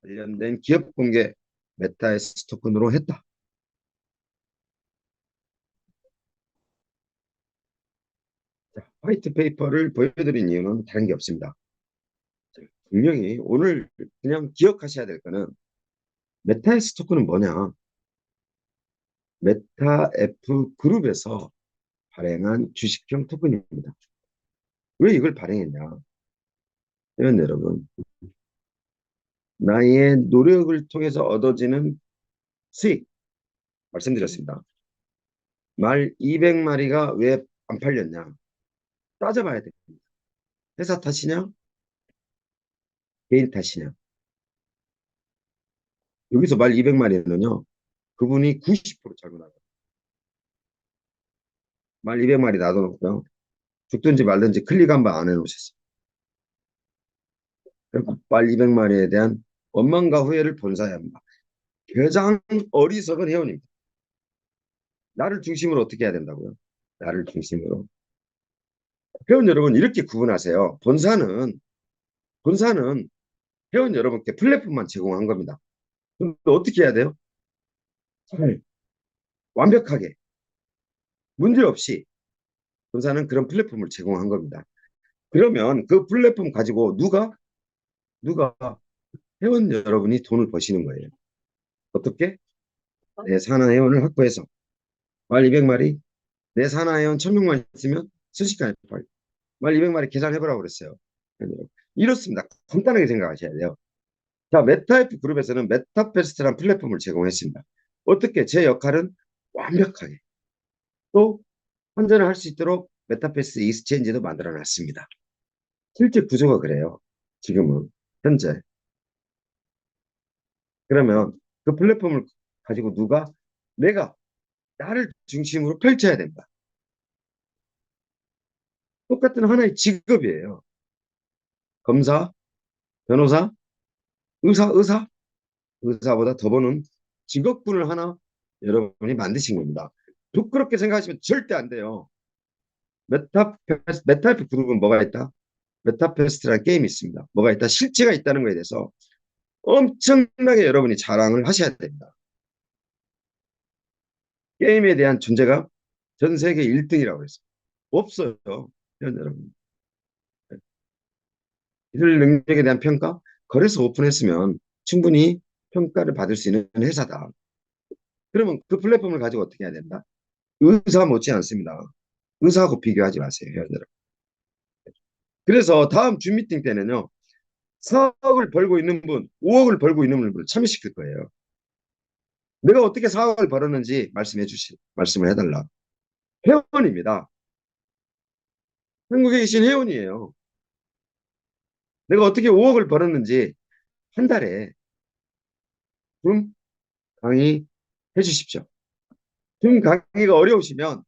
관련된 기업 공개 메타에스 토큰으로 했다. 자, 화이트 페이퍼를 보여드린 이유는 다른 게 없습니다. 분명히 오늘 그냥 기억하셔야 될 거는 메타에스 토큰은 뭐냐? 메타 F 그룹에서 발행한 주식형 토큰입니다. 왜 이걸 발행했냐? 회원 여러분, 나의 노력을 통해서 얻어지는 수익 말씀드렸습니다. 말 200마리가 왜 안 팔렸냐? 따져봐야 돼. 회사 탓이냐? 개인 탓이냐? 여기서 말 200마리는요, 그분이 90% 잘못 알아요. 말 200마리 놔둬놓고요. 죽든지 말든지 클릭 한 번 안 해놓으셨어요. 그리고 말 200마리에 대한 원망과 후회를 본사해야 합니다. 가장 어리석은 회원입니다. 나를 중심으로 어떻게 해야 된다고요? 나를 중심으로. 회원 여러분 이렇게 구분하세요. 본사는 회원 여러분께 플랫폼만 제공한 겁니다. 그럼 어떻게 해야 돼요? 잘, 완벽하게, 문제없이 본사는 그런 플랫폼을 제공한 겁니다. 그러면 그 플랫폼 가지고 누가 회원 여러분이 돈을 버시는 거예요. 어떻게? 내 산하 회원을 확보해서 말 200마리, 내 산하 회원 1000명만 있으면 순식간에 팔. 말 200마리 계산해보라고 그랬어요. 이렇습니다. 간단하게 생각하셔야 돼요. 자, 메타F 그룹에서는 메타페스트라는 플랫폼을 제공했습니다. 어떻게? 제 역할은 완벽하게 또 환전을 할 수 있도록 메타페스트 익스체인지도 만들어 놨습니다. 실제 구조가 그래요. 지금은 현재. 그러면 그 플랫폼을 가지고 내가 나를 중심으로 펼쳐야 된다. 똑같은 하나의 직업이에요. 검사, 변호사, 의사보다 더 버는 직업군을 하나 여러분이 만드신 겁니다. 부끄럽게 생각하시면 절대 안 돼요. 메타F 그룹은 뭐가 있다? 메타페스트라는 게임이 있습니다. 뭐가 있다? 실체가 있다는 거에 대해서 엄청나게 여러분이 자랑을 하셔야 됩니다. 게임에 대한 존재가 전 세계 1등이라고 했어요. 없어요. 여러분. 기술 능력에 대한 평가? 거래소 오픈했으면 충분히 평가를 받을 수 있는 회사다. 그러면 그 플랫폼을 가지고 어떻게 해야 된다? 의사 못지 않습니다. 의사하고 비교하지 마세요, 여러분. 그래서 다음 줌 미팅 때는요, 4억을 벌고 있는 분, 5억을 벌고 있는 분을 참여시킬 거예요. 내가 어떻게 4억을 벌었는지 말씀을 해달라. 회원입니다. 한국에 계신 회원이에요. 내가 어떻게 5억을 벌었는지 한 달에 줌 강의 해주십시오. 줌 강의가 어려우시면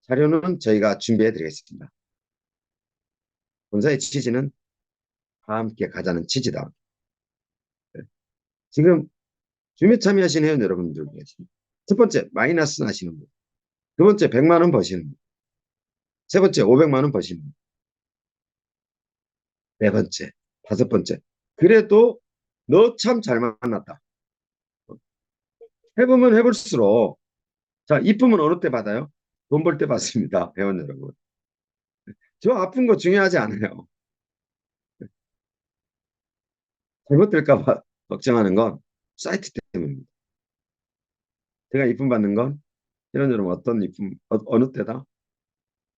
자료는 저희가 준비해 드리겠습니다. 본사의 취지는 다 함께 가자는 취지다. 지금 줌에 참여하신 회원 여러분들 계십니다. 첫 번째, 마이너스 나시는 분. 두 번째, 100만 원 버시는 분. 세 번째, 500만 원 버시는 분. 네 번째, 다섯 번째. 그래도 너 참 잘 만났다. 해보면 해볼수록 자, 이쁨은 어느 때 받아요? 돈 벌 때 받습니다. 회원 여러분. 저 아픈 거 중요하지 않아요. 잘못될까 봐 걱정하는 건 사이트 때문입니다. 제가 이쁨 받는 건 회원 여러분 어떤 이쁨, 어느 때다?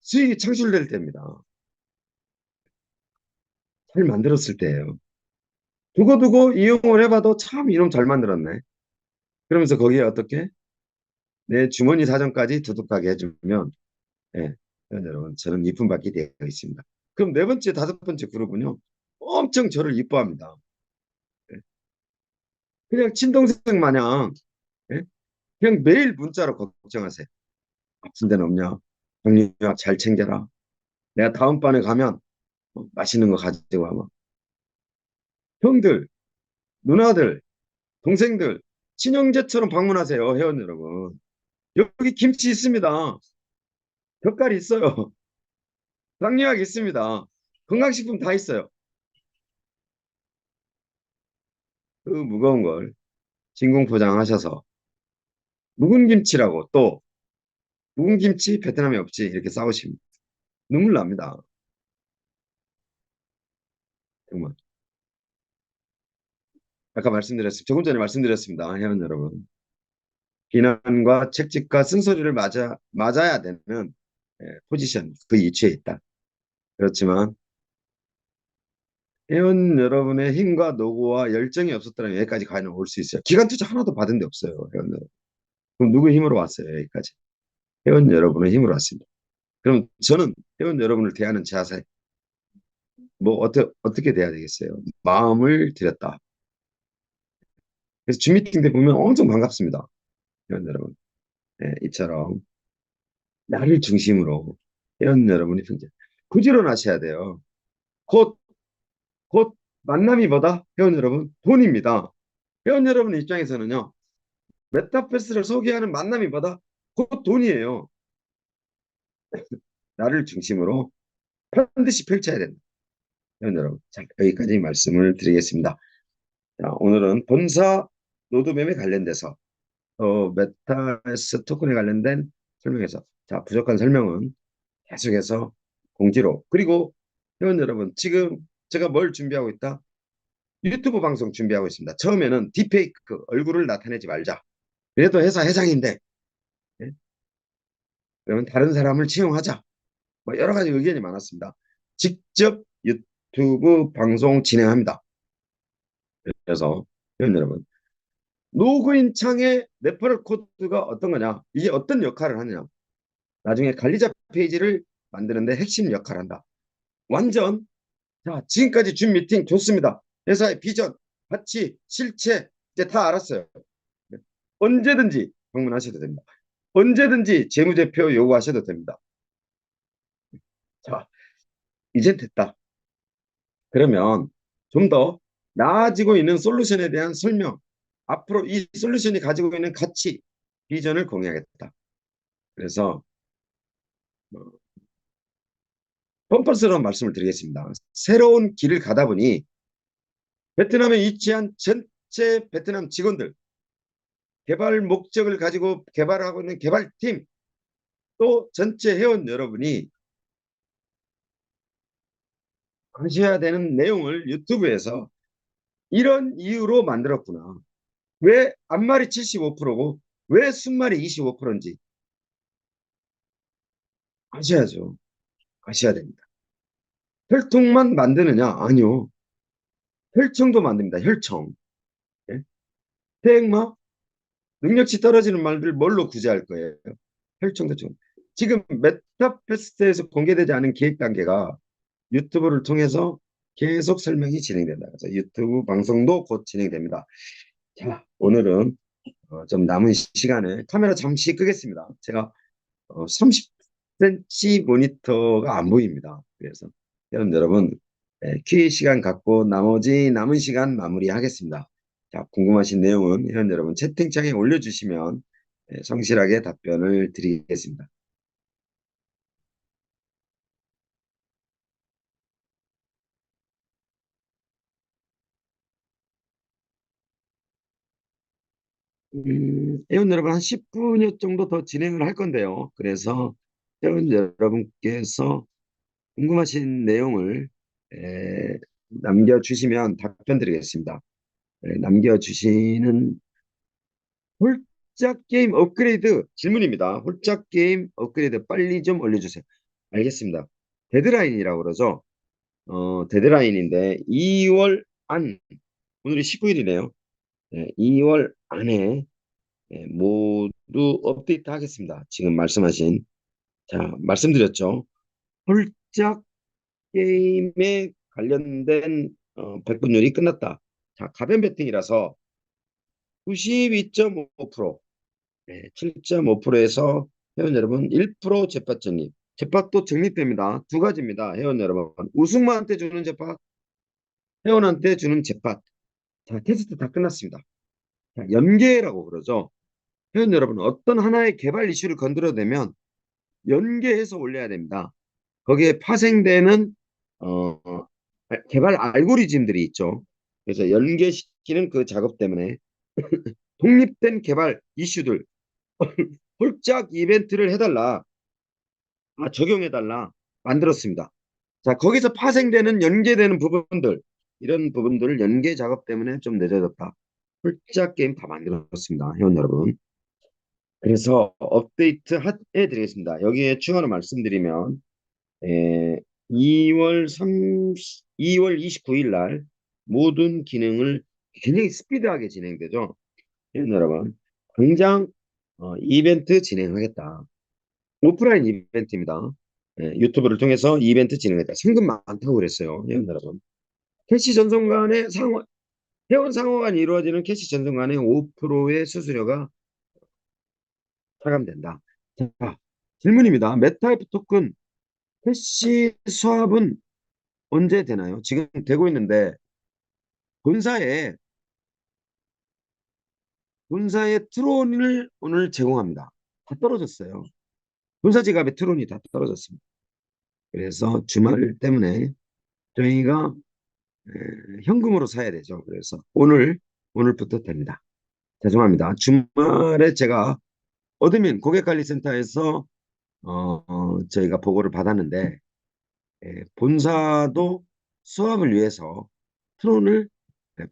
수익이 창출될 때입니다. 잘 만들었을 때예요. 두고두고 이용을 해봐도 참 이놈 잘 만들었네. 그러면서 거기에 어떻게 내 주머니 사정까지 두둑하게 해주면 예, 여러분 저는 이쁨 받게 되어 있습니다. 그럼 네 번째, 다섯 번째 그룹은요. 엄청 저를 이뻐합니다. 예, 그냥 친동생 마냥 예, 그냥 매일 문자로 걱정하세요. 아픈 데는 없냐? 형님아 잘 챙겨라. 내가 다음번에 가면 맛있는 거 가지고 와봐. 형들, 누나들, 동생들, 친형제처럼 방문하세요, 회원 여러분. 여기 김치 있습니다. 젓갈이 있어요. 당뇨약 있습니다. 건강식품 다 있어요. 그 무거운 걸 진공 포장하셔서 묵은 김치라고 또 묵은 김치 베트남에 없지 이렇게 싸우시면 눈물 납니다. 정말. 아까 말씀드렸습니다. 조금 전에 말씀드렸습니다. 회원 여러분. 비난과 책찍과 쓴소리를 맞아야 되는 포지션, 그 위치에 있다. 그렇지만 회원 여러분의 힘과 노고와 열정이 없었다면 여기까지 과연 올 수 있어요. 기간 투자 하나도 받은 데 없어요. 회원 여러분. 그럼 누구 힘으로 왔어요? 여기까지. 회원 여러분의 힘으로 왔습니다. 그럼 저는 회원 여러분을 대하는 자세, 뭐 어떻게 돼야 되겠어요? 마음을 들였다. 그래서 줌 미팅 때 보면 엄청 반갑습니다. 회원 여러분. 네, 이처럼 나를 중심으로 회원 여러분이 부지런하셔야 돼요. 곧, 곧 만남이 뭐다? 회원 여러분, 돈입니다. 회원 여러분 입장에서는요, 메타버스를 소개하는 만남이 뭐다? 곧 돈이에요. 나를 중심으로 반드시 펼쳐야 된다. 회원 여러분, 자, 여기까지 말씀을 드리겠습니다. 자, 오늘은 본사 로드맵에 관련돼서 메타버스 토큰에 관련된 설명에서 자, 부족한 설명은 계속해서 공지로. 그리고 회원 여러분, 지금 제가 뭘 준비하고 있다? 유튜브 방송 준비하고 있습니다. 처음에는 딥페이크 얼굴을 나타내지 말자. 그래도 회사 회장인데 예? 그러면 다른 사람을 채용하자. 뭐 여러 가지 의견이 많았습니다. 직접 유튜브 방송 진행합니다. 그래서 회원 여러분, 로그인 창에 레퍼럴 코드가 어떤 거냐? 이게 어떤 역할을 하느냐? 나중에 관리자 페이지를 만드는데 핵심 역할을 한다. 완전 자, 지금까지 준 미팅 좋습니다. 회사의 비전, 가치, 실체 이제 다 알았어요. 네. 언제든지 방문하셔도 됩니다. 언제든지 재무제표 요구하셔도 됩니다. 자, 이제 됐다. 그러면 좀 더 나아지고 있는 솔루션에 대한 설명, 앞으로 이 솔루션이 가지고 있는 가치, 비전을 공유하겠다. 그래서 뻔뻔스러운 말씀을 드리겠습니다. 새로운 길을 가다 보니 베트남에 위치한 전체 베트남 직원들, 개발 목적을 가지고 개발하고 있는 개발팀, 또 전체 회원 여러분이 하셔야 되는 내용을 유튜브에서 이런 이유로 만들었구나. 왜 앞말이 75%고 왜 순말이 25%인지 아셔야죠. 아셔야 됩니다. 혈통만 만드느냐? 아니요. 혈청도 만듭니다. 혈청. 예? 태행마? 능력치 떨어지는 말들 뭘로 구제할 거예요? 혈청도 좀. 지금 메타페스트에서 공개되지 않은 기획 단계가 유튜브를 통해서 계속 설명이 진행된다. 그래서 유튜브 방송도 곧 진행됩니다. 자, 오늘은 좀 남은 시간에 카메라 잠시 끄겠습니다. 제가 30cm 모니터가 안 보입니다. 그래서 여러분 퀴즈 시간 갖고 나머지 남은 시간 마무리하겠습니다. 자, 궁금하신 내용은 회원 여러분 채팅창에 올려주시면 성실하게 답변을 드리겠습니다. 회원 여러분 한 10분여 정도 더 진행을 할 건데요. 그래서 회원 여러분께서 궁금하신 내용을 남겨주시면 답변 드리겠습니다. 남겨주시는 홀짝 게임 업그레이드 질문입니다. 홀짝 게임 업그레이드 빨리 좀 올려주세요. 알겠습니다. 데드라인이라고 그러죠. 데드라인인데 2월 오늘이 19일이네요. 2월 안에 모두 업데이트 하겠습니다. 지금 말씀하신 자 말씀드렸죠. 홀짝 게임에 관련된 백분율이 끝났다. 자 가변 배팅이라서 92.5%, 7.5%에서 회원 여러분 1% 제팟 적립. 제팟도 적립됩니다. 두 가지입니다. 회원 여러분. 우승만한테 주는 제팟, 회원한테 주는 제팟. 자, 테스트 다 끝났습니다. 자, 연계라고 그러죠. 회원 여러분, 어떤 하나의 개발 이슈를 건드려내면 연계해서 올려야 됩니다. 거기에 파생되는 어, 개발 알고리즘들이 있죠. 그래서 연계시키는 그 작업 때문에 독립된 개발 이슈들 홀짝 이벤트를 해달라. 적용해달라. 만들었습니다. 자, 거기서 파생되는 연계되는 부분들, 이런 부분들을 연계 작업 때문에 좀 늦어졌다. 홀짝 게임 다 만들었습니다. 회원 여러분. 그래서 업데이트 해드리겠습니다. 여기에 추가로 말씀드리면, 에, 2월 3, 2월 29일 날 모든 기능을 굉장히 스피드하게 진행되죠. 예, 여러분, 당장 이벤트 진행하겠다. 오프라인 이벤트입니다. 예, 유튜브를 통해서 이벤트 진행했다. 상금 많다고 그랬어요. 예, 여러분. 캐시 전송 간의 회원 상호 간 이루어지는 캐시 전송 간의 5%의 수수료가 차감된다. 자, 질문입니다. 메타이프 토큰 캐시 수합은 언제 되나요? 지금 되고 있는데 본사에 본사에 트론을 오늘 제공합니다. 다 떨어졌어요. 본사 지갑에 트론이 다 떨어졌습니다. 그래서 주말 때문에 저희가 현금으로 사야 되죠. 그래서 오늘부터 됩니다. 죄송합니다. 주말에 제가 어드민 고객관리센터에서 저희가 보고를 받았는데 본사도 수합을 위해서 트론을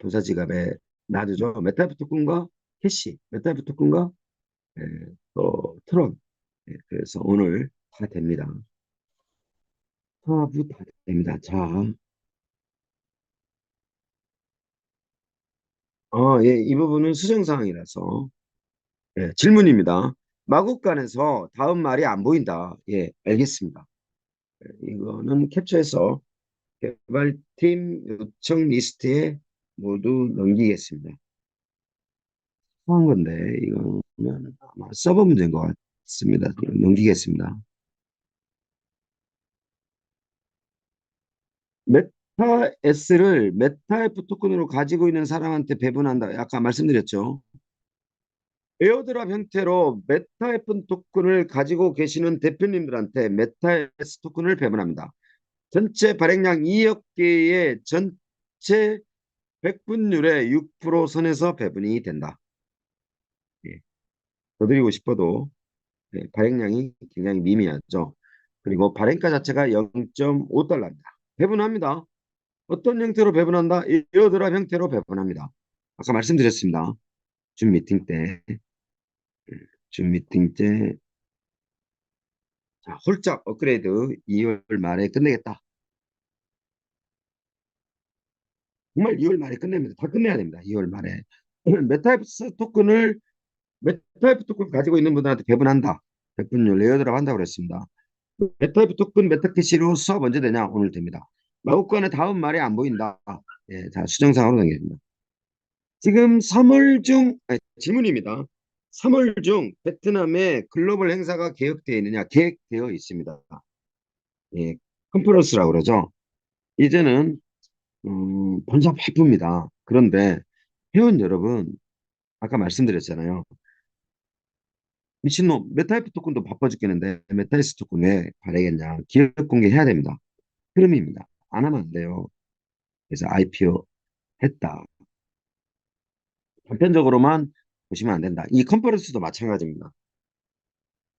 본사 지갑에 놔두죠. 메타이프 토큰과 캐시, 메타이프 토큰과 예, 또 트론. 그래서 오늘 다 됩니다. 수합이 다 됩니다. 자, 예, 이 부분은 수정 사항이라서 질문입니다. 마국간에서 다음 말이 안 보인다. 예, 알겠습니다. 이거는 cap처해서 개발팀 요청 리스트에 모두 넘기겠습니다. 한 건데 이거는 아마 서버 문제인 것 같습니다. 넘기겠습니다. 메타 S를 메타F 토큰으로 가지고 있는 사람한테 배분한다. 아까 말씀드렸죠. 에어드랍 형태로 메타F 토큰을 가지고 계시는 대표님들한테 메타S 토큰을 배분합니다. 전체 발행량 2억 개의 전체 백분율의 6% 선에서 배분이 된다. 예. 더 드리고 싶어도 발행량이 굉장히 미미하죠. 그리고 발행가 자체가 0.5달러입니다. 배분합니다. 어떤 형태로 배분한다? 에어드랍 형태로 배분합니다. 아까 말씀드렸습니다. 줌 미팅 때, 줌 미팅 때, 자, 홀짝 업그레이드 2월 말에 끝내겠다. 정말 2월 말에 끝냅니다. 다 끝내야 됩니다. 2월 말에. 메타이프 토큰 가지고 있는 분들한테 배분한다. 백분율 에어드랍 한다고 그랬습니다. 메타이프 토큰 메타캐시로 수업 언제 되냐? 오늘 됩니다. 마법관의 다음 말이 안 보인다. 예, 자, 수정사항으로 넘깁니다. 지금 3월 중, 아니, 질문입니다. 3월 중 베트남에 글로벌 행사가 계획되어 있느냐? 계획되어 있습니다. 예, 컨퍼런스라고 그러죠. 이제는 번잡 바쁩니다. 그런데 회원 여러분, 아까 말씀드렸잖아요. 미친놈, 메타이프 토큰도 바빠 죽겠는데 메타이스 토큰 왜 발행했냐? 기업 공개해야 됩니다. 흐름입니다. 안 하면 안 돼요. 그래서 IPO 했다. 단편적으로만 보시면 안 된다. 이 컨퍼런스도 마찬가지입니다.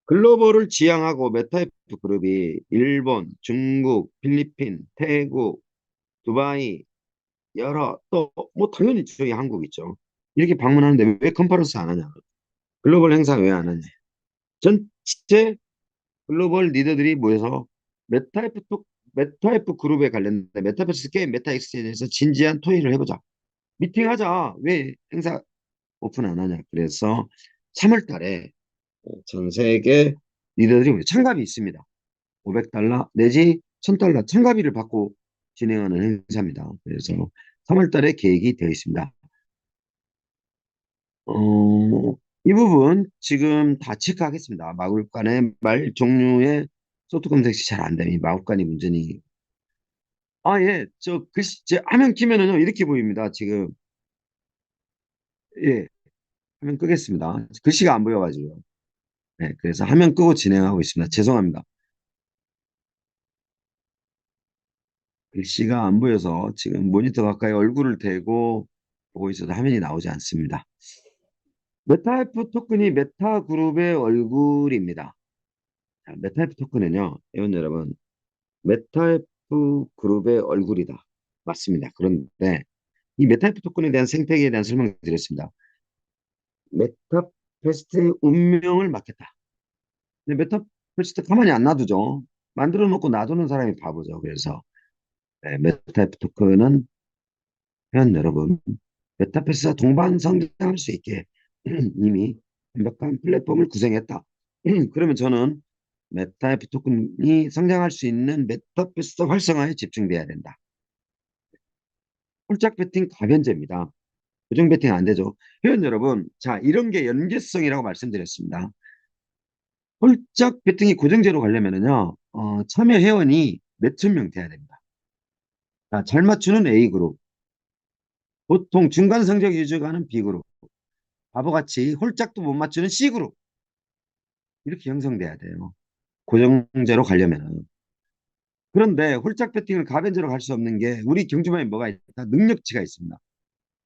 글로벌을 지향하고 메타이프 그룹이 일본, 중국, 필리핀, 태국, 두바이 여러 또 뭐 당연히 저기 한국 있죠. 이렇게 방문하는데 왜 컨퍼런스 안 하냐? 글로벌 행사 왜 안 하냐? 전체 글로벌 리더들이 모여서 메타이프 메타이프 그룹에 관련된 메타버스 게임 메타 엑스체인지에서 진지한 토의를 해보자. 미팅하자. 왜 행사 오픈 안 하냐? 그래서 3월 달에 전 세계 리더들이 참가비 있습니다. 500달러 내지 1000달러 참가비를 받고 진행하는 행사입니다. 그래서 3월 달에 계획이 되어 있습니다. 이 부분 지금 다 체크하겠습니다. 마굴간의 말 종류의 소프트 검색이 잘 안 되니 마굴간이 문제니. 아, 예. 저 글씨, 제 화면 키면은요, 이렇게 보입니다. 지금. 예. 화면 끄겠습니다. 글씨가 안 보여가지고요. 네. 그래서 화면 끄고 진행하고 있습니다. 죄송합니다. 글씨가 안 보여서 지금 모니터 가까이 얼굴을 대고 보고 있어도 화면이 나오지 않습니다. 메타이프 토큰이 메타그룹의 얼굴입니다. 자, 메타이프 토큰은요, 회원 여러분, 메타이프 그룹의 얼굴이다. 맞습니다. 그런데 이 메타이프 토큰에 대한 생태계에 대한 설명을 드렸습니다. 메타페스트의 운명을 맡겠다. 근데 메타페스트 가만히 안 놔두죠. 만들어 놓고 놔두는 사람이 바보죠. 그래서 메타에프 토큰은 회원 여러분, 메타버스가 동반성장할 수 있게 이미 완벽한 플랫폼을 구성했다. 그러면 저는 메타에프 토큰이 성장할 수 있는 메타버스 활성화에 집중돼야 된다. 홀짝 배팅 가변제입니다. 고정 배팅 안 되죠. 회원 여러분, 자, 이런 게 연계성이라고 말씀드렸습니다. 홀짝 배팅이 고정제로 가려면은요, 참여 회원이 몇천 명 돼야 됩니다. 자, 잘 맞추는 A그룹, 보통 중간 성적 유지가는 B그룹, 바보같이 홀짝도 못 맞추는 C그룹, 이렇게 형성돼야 돼요. 고정제로 가려면은. 그런데 홀짝 배팅을 가변제로 갈 수 없는 게 우리 경주마에 뭐가 있다? 능력치가 있습니다.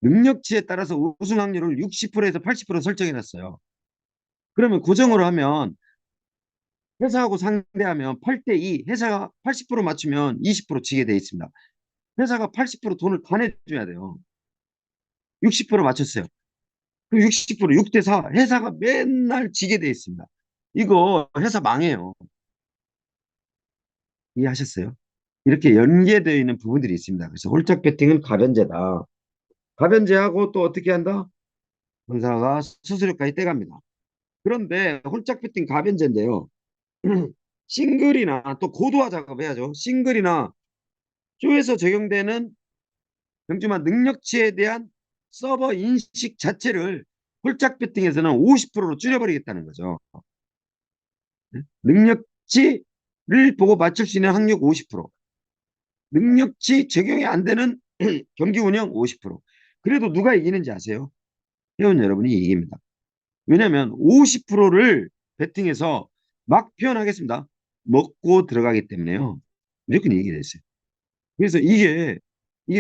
능력치에 따라서 우승 확률을 60%에서 80% 설정해놨어요. 그러면 고정으로 하면 회사하고 상대하면 8대2, 회사가 80% 맞추면 20% 지게 돼 있습니다. 회사가 80% 돈을 다 내줘야 돼요. 60% 맞췄어요. 그럼 60% 6대4, 회사가 맨날 지게 돼 있습니다. 이거 회사 망해요. 이해하셨어요? 이렇게 연계되어 있는 부분들이 있습니다. 그래서 홀짝 배팅은 가변제다. 가변제하고 또 어떻게 한다? 본사가 수수료까지 떼갑니다. 그런데 홀짝 배팅 가변제인데요. 싱글이나 또 고도화 작업해야죠. 싱글이나 쇼에서 적용되는 경주만 능력치에 대한 서버 인식 자체를 홀짝 배팅에서는 50%로 줄여버리겠다는 거죠. 능력치를 보고 맞출 수 있는 확률 50%, 능력치 적용이 안 되는 경기 운영 50%. 그래도 누가 이기는지 아세요? 회원 여러분이 이깁니다. 왜냐하면 50%를 베팅해서 막 표현하겠습니다. 먹고 들어가기 때문에요. 무조건 이기게 됐어요. 그래서 이게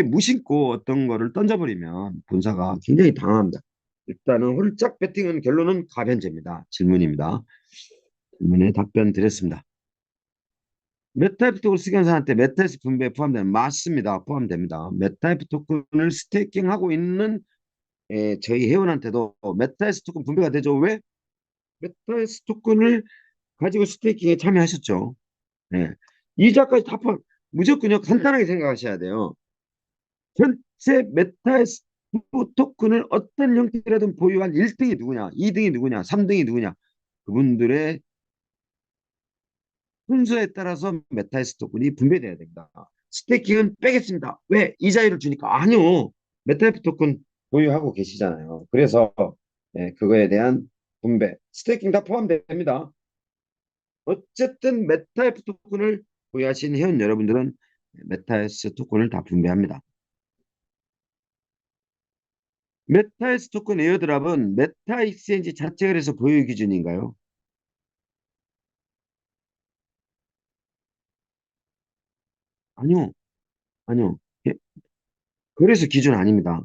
무심코 어떤 거를 던져버리면 본사가 굉장히 당합니다. 일단은 홀짝 배팅은 결론은 가변제입니다. 질문입니다. 질문에 답변 드렸습니다. 메타이프 토큰을 쓰는 사람한테 메타에스 분배에 포함되는 맞습니다. 포함됩니다. 메타이프 토큰을 스테이킹하고 있는 저희 회원한테도 메타에스 토큰 분배가 되죠. 왜? 메타에스 토큰을 가지고 스테이킹에 참여하셨죠. 네. 이자까지 다 포함. 무조건요. 간단하게 생각하셔야 돼요. 전체 메타에스 토큰을 어떤 형태라든 보유한 1등이 누구냐, 2등이 누구냐, 3등이 누구냐. 그분들의 순서에 따라서 메타에스 토큰이 분배돼야 됩니다. 스테이킹은 빼겠습니다. 왜? 이자율을 주니까. 아니요. 메타에스 토큰 보유하고 계시잖아요. 그래서 그거에 대한 분배, 스테이킹 다 포함됩니다. 어쨌든 메타에스 토큰을 보유하신 회원 여러분들은 메타에스 토큰을 다 분배합니다. 메타에스 토큰 에어드랍은 메타 익스체인지 자체가 그래서 보유 기준인가요? 아니요. 아니요. 예, 그래서 기준 아닙니다.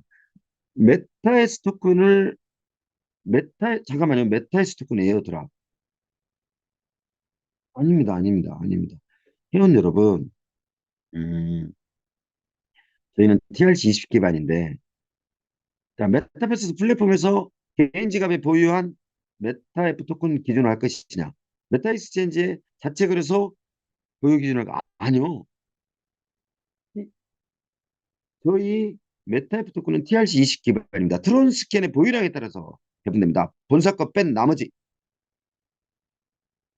메타에스 토큰을 잠깐만요. 메타에스 토큰 에어드랍. 아닙니다. 아닙니다. 아닙니다. 회원 여러분, 음, 저희는 TRC 20 기반인데, 자, 메타버스 플랫폼에서 개인 지갑에 보유한 메타에프 토큰 기준으로 할 것이냐? 메타 익스체인지의 자체 거래소 보유 기준을 아니요. 저희 메타에프 토큰은 TRC 20 기반입니다. 트론 스캔의 보유량에 따라서 배분됩니다. 본사 거 뺀 나머지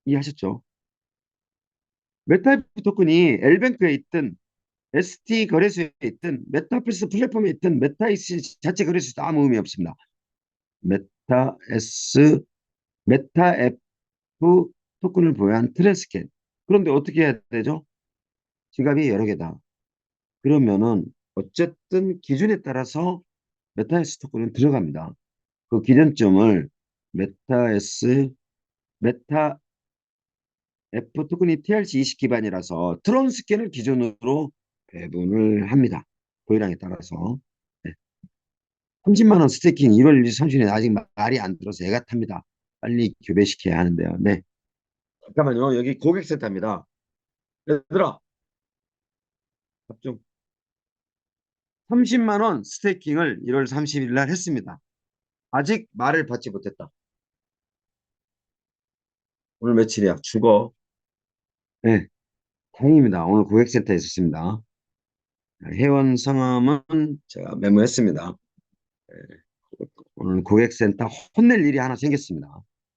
이해하셨죠? 메타에프 토큰이 L뱅크에 있든 ST 거래소에 있든 메타버스 플랫폼에 있든 메타이스 자체 거래소도 아무 의미 없습니다. 메타S 메타F 토큰을 보유한 트랜스캔. 그런데 어떻게 해야 되죠? 지갑이 여러 개다. 그러면은 어쨌든 기준에 따라서 메타S 토큰은 들어갑니다. 그 기준점을 메타S 메타 F 토큰이 TRC 20 기반이라서 트론스캔을 기준으로 배분을 합니다. 보유량에 따라서. 네. 30만 원 스테이킹 1월 30일에 아직 말이 안 들어서 애가 탑니다. 빨리 교배시켜야 하는데요. 네. 잠깐만요. 여기 고객센터입니다. 얘들아, 답좀. 30만 원 스테이킹을 1월 30일 날 했습니다. 아직 말을 받지 못했다. 오늘 며칠이야? 죽어. 네, 다행입니다. 오늘 고객센터에 있었습니다. 회원 성함은 제가 메모했습니다. 네, 오늘 고객센터 혼낼 일이 하나 생겼습니다.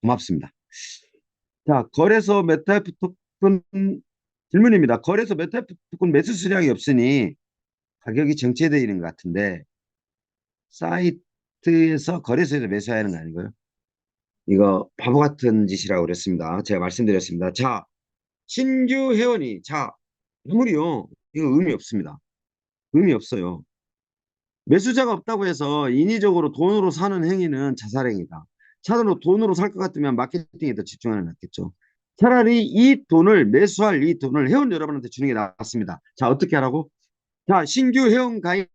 고맙습니다. 자, 거래소 메타F 토큰 질문입니다. 거래소 메타F 토큰 매수 수량이 없으니 가격이 정체되어 있는 것 같은데 사이트에서 거래소에서 매수해야 하는 거 아니고요? 이거 바보 같은 짓이라고 그랬습니다. 제가 말씀드렸습니다. 자, 신규 회원이 아무리요. 이거 의미 없습니다. 의미 없어요. 매수자가 없다고 해서 인위적으로 돈으로 사는 행위는 자살행위다. 차라리 돈으로 살 것 같으면 마케팅에 더 집중하는 게 낫겠죠. 차라리 이 돈을 매수할 이 돈을 회원 여러분한테 주는 게 낫습니다. 자, 어떻게 하라고? 자, 신규 회원 가입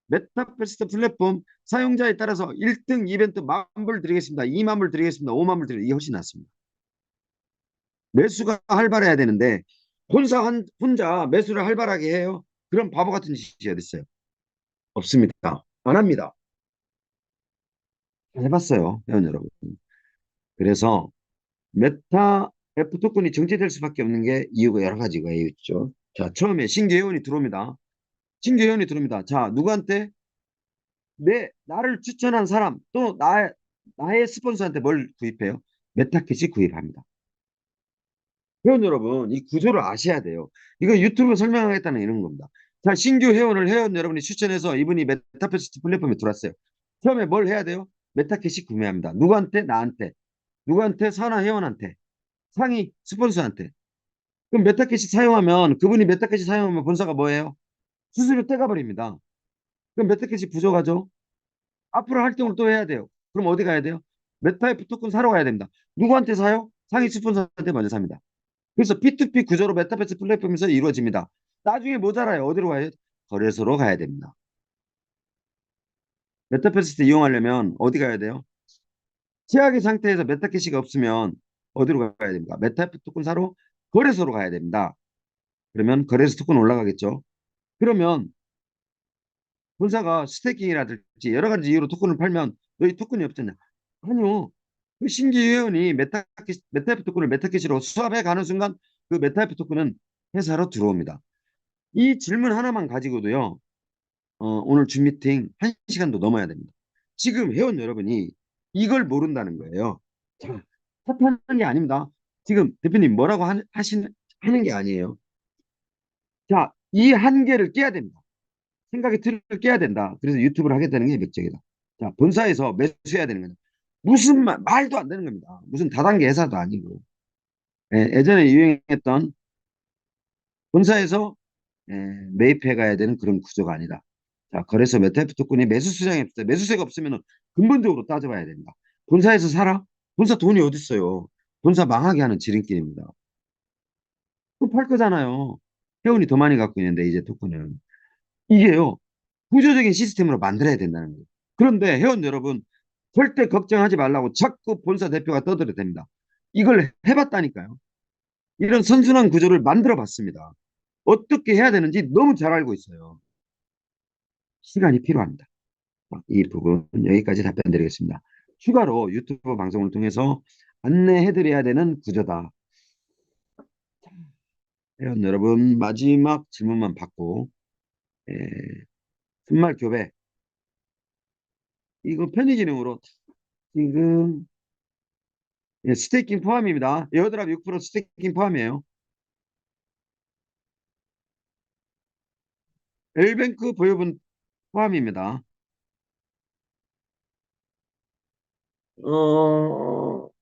메타버스 플랫폼 사용자에 따라서 1등 이벤트 10,000불 드리겠습니다. 20,000불 드리겠습니다. 50,000불 드리겠습니다. 이게 훨씬 낫습니다. 매수가 활발해야 되는데 혼자 매수를 활발하게 해요. 그런 바보 같은 짓이 어디 있어요? 없습니다. 안 합니다. 해봤어요, 회원 여러분. 그래서 메타 F 토큰이 정지될 수밖에 없는 게 이유가 여러 가지가 있죠. 자, 처음에 신규 회원이 들어옵니다. 신규 회원이 들어옵니다. 자, 누구한테? 나를 추천한 사람 또 나의 스폰서한테 뭘 구입해요? 메타캐시 구입합니다. 회원 여러분, 이 구조를 아셔야 돼요. 이거 유튜브 설명하겠다는 이런 겁니다. 자, 신규 회원을 회원 여러분이 추천해서 이분이 메타버스 플랫폼에 들어왔어요. 처음에 뭘 해야 돼요? 메타캐시 구매합니다. 누구한테? 나한테. 누구한테? 산하 회원한테. 상위 스폰서한테. 그럼 메타캐시 사용하면 그분이 메타캐시 사용하면 본사가 뭐예요? 수수료 떼가버립니다. 그럼 메타캐시 부족하죠? 앞으로 활동을 또 해야 돼요. 그럼 어디 가야 돼요? 메타F 토큰 사러 가야 됩니다. 누구한테 사요? 상위 스폰서한테 먼저 삽니다. 그래서 P2P 구조로 메타버스 플랫폼에서 이루어집니다. 나중에 모자라요. 어디로 가요? 거래소로 가야 됩니다. 메타버스 이용하려면 어디 가야 돼요? 최악의 상태에서 메타캐시가 없으면 어디로 가야 됩니까? 메타F 토큰 사러 거래소로 가야 됩니다. 그러면 거래소 토큰 올라가겠죠. 그러면 본사가 스테이킹이라든지 여러 가지 이유로 토큰을 팔면 너희 토큰이 없잖냐. 아니요. 그 신규 회원이 메타F 토큰을 메타캐시로 수합해 가는 순간 그 메타F 토큰은 회사로 들어옵니다. 이 질문 하나만 가지고도요. 오늘 줌 미팅 1시간도 넘어야 됩니다. 지금 회원 여러분이 이걸 모른다는 거예요. 자, 탓하는 게 아닙니다. 지금 대표님 뭐라고 하는 게 아니에요. 자, 이 한계를 깨야 됩니다. 생각의 틀을 깨야 된다. 그래서 유튜브를 하게 되는 게 맥적이다. 자, 본사에서 매수해야 되는 거죠. 무슨 말도 안 되는 겁니다. 무슨 다단계 회사도 아니고. 예전에 유행했던 본사에서 매입해 가야 되는 그런 구조가 아니다. 자, 거래소 메타F 토큰이 매수 수량이 없어요. 매수세가 없으면 근본적으로 따져봐야 된다. 본사에서 살아? 본사 돈이 어디 있어요? 본사 망하게 하는 지름길입니다. 또 팔 거잖아요. 회원이 더 많이 갖고 있는데 이제 토큰은. 이게요. 구조적인 시스템으로 만들어야 된다는 거예요. 그런데 회원 여러분 절대 걱정하지 말라고 자꾸 본사 대표가 떠들어댑니다. 이걸 해봤다니까요. 이런 선순환 구조를 만들어 봤습니다. 어떻게 해야 되는지 너무 잘 알고 있어요. 시간이 필요합니다. 이 부분 여기까지 답변 드리겠습니다. 추가로 유튜브 방송을 통해서 안내해드려야 되는 구조다. 회원 여러분 마지막 질문만 받고 에, 순말 교배 이거 편의 기능으로 지금 스테이킹 포함입니다. 에어드랍 6% 스테이킹 포함이에요. 엘뱅크 보유분 포함입니다.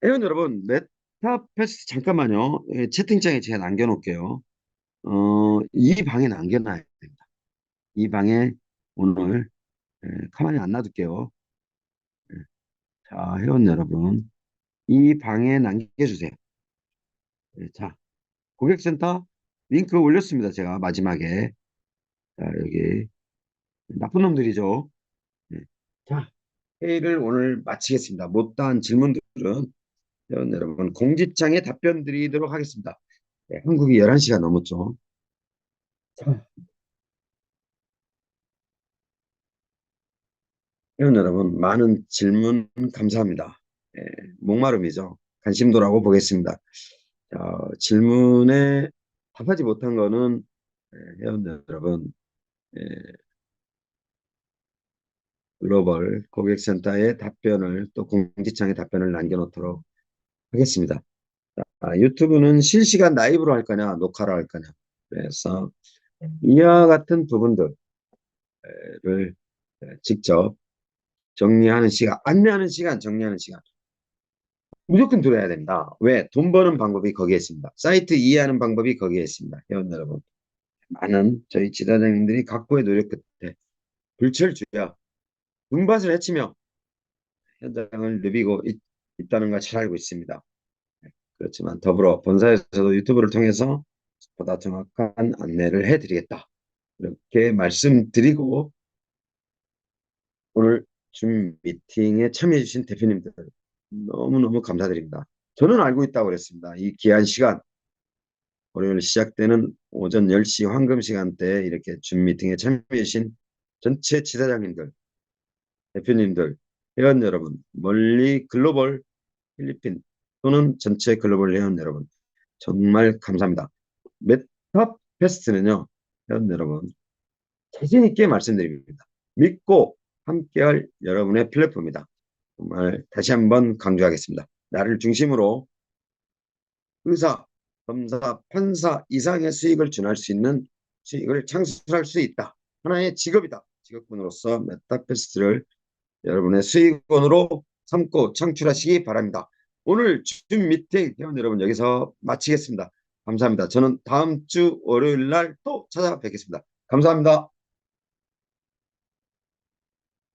회원 여러분, 메타패스 잠깐만요. 채팅창에 제가 남겨놓을게요. 이 방에 남겨놔야 됩니다. 이 방에 오늘 가만히 안 놔둘게요. 예, 자, 회원 여러분, 이 방에 남겨주세요. 자, 고객센터 링크 올렸습니다. 제가 마지막에. 자, 여기 나쁜 놈들이죠. 예. 자, 회의를 오늘 마치겠습니다. 못다한 질문들은 회원 여러분 공지장에 답변 드리도록 하겠습니다. 네, 한국이 11시가 넘었죠. 자, 회원 여러분 많은 질문 감사합니다. 예, 목마름이죠. 관심도라고 보겠습니다. 질문에 답하지 못한 거는 회원 여러분, 예, 글로벌 고객센터에 답변을 또 공지창에 답변을 남겨놓도록 하겠습니다. 유튜브는 실시간 라이브로 할 거냐, 녹화로 할 거냐. 그래서 이와 같은 부분들을 직접 정리하는 시간, 안내하는 시간, 정리하는 시간 무조건 들어야 된다. 왜? 돈 버는 방법이 거기에 있습니다. 사이트 이해하는 방법이 거기에 있습니다. 회원 여러분, 많은 저희 지도자님들이 각고의 노력 끝에 불철주야 눈밭을 헤치며 현장을 누비고 있다는 걸 잘 알고 있습니다. 그렇지만 더불어 본사에서도 유튜브를 통해서 보다 정확한 안내를 해드리겠다. 이렇게 말씀드리고 오늘 줌 미팅에 참여해주신 대표님들 너무너무 감사드립니다. 저는 알고 있다고 그랬습니다. 이 귀한 시간, 월요일 시작되는 오전 10시 황금 시간대에 이렇게 줌 미팅에 참여해주신 전체 지사장님들, 대표님들, 회원 여러분, 멀리 글로벌 필리핀 또는 전체 글로벌 회원 여러분, 정말 감사합니다. 메타페스트는요, 회원 여러분, 자신 있게 말씀드립니다. 믿고 함께할 여러분의 플랫폼이다. 정말 다시 한번 강조하겠습니다. 나를 중심으로 의사, 검사, 판사 이상의 수익을 준할 수 있는 수익을 창출할 수 있다. 하나의 직업이다. 직업군으로서 메타페스트를 여러분의 수익원으로 삼고 창출하시기 바랍니다. 오늘 줌 미팅 회원 여러분 여기서 마치겠습니다. 감사합니다. 저는 다음 주 월요일 날 또 찾아뵙겠습니다. 감사합니다.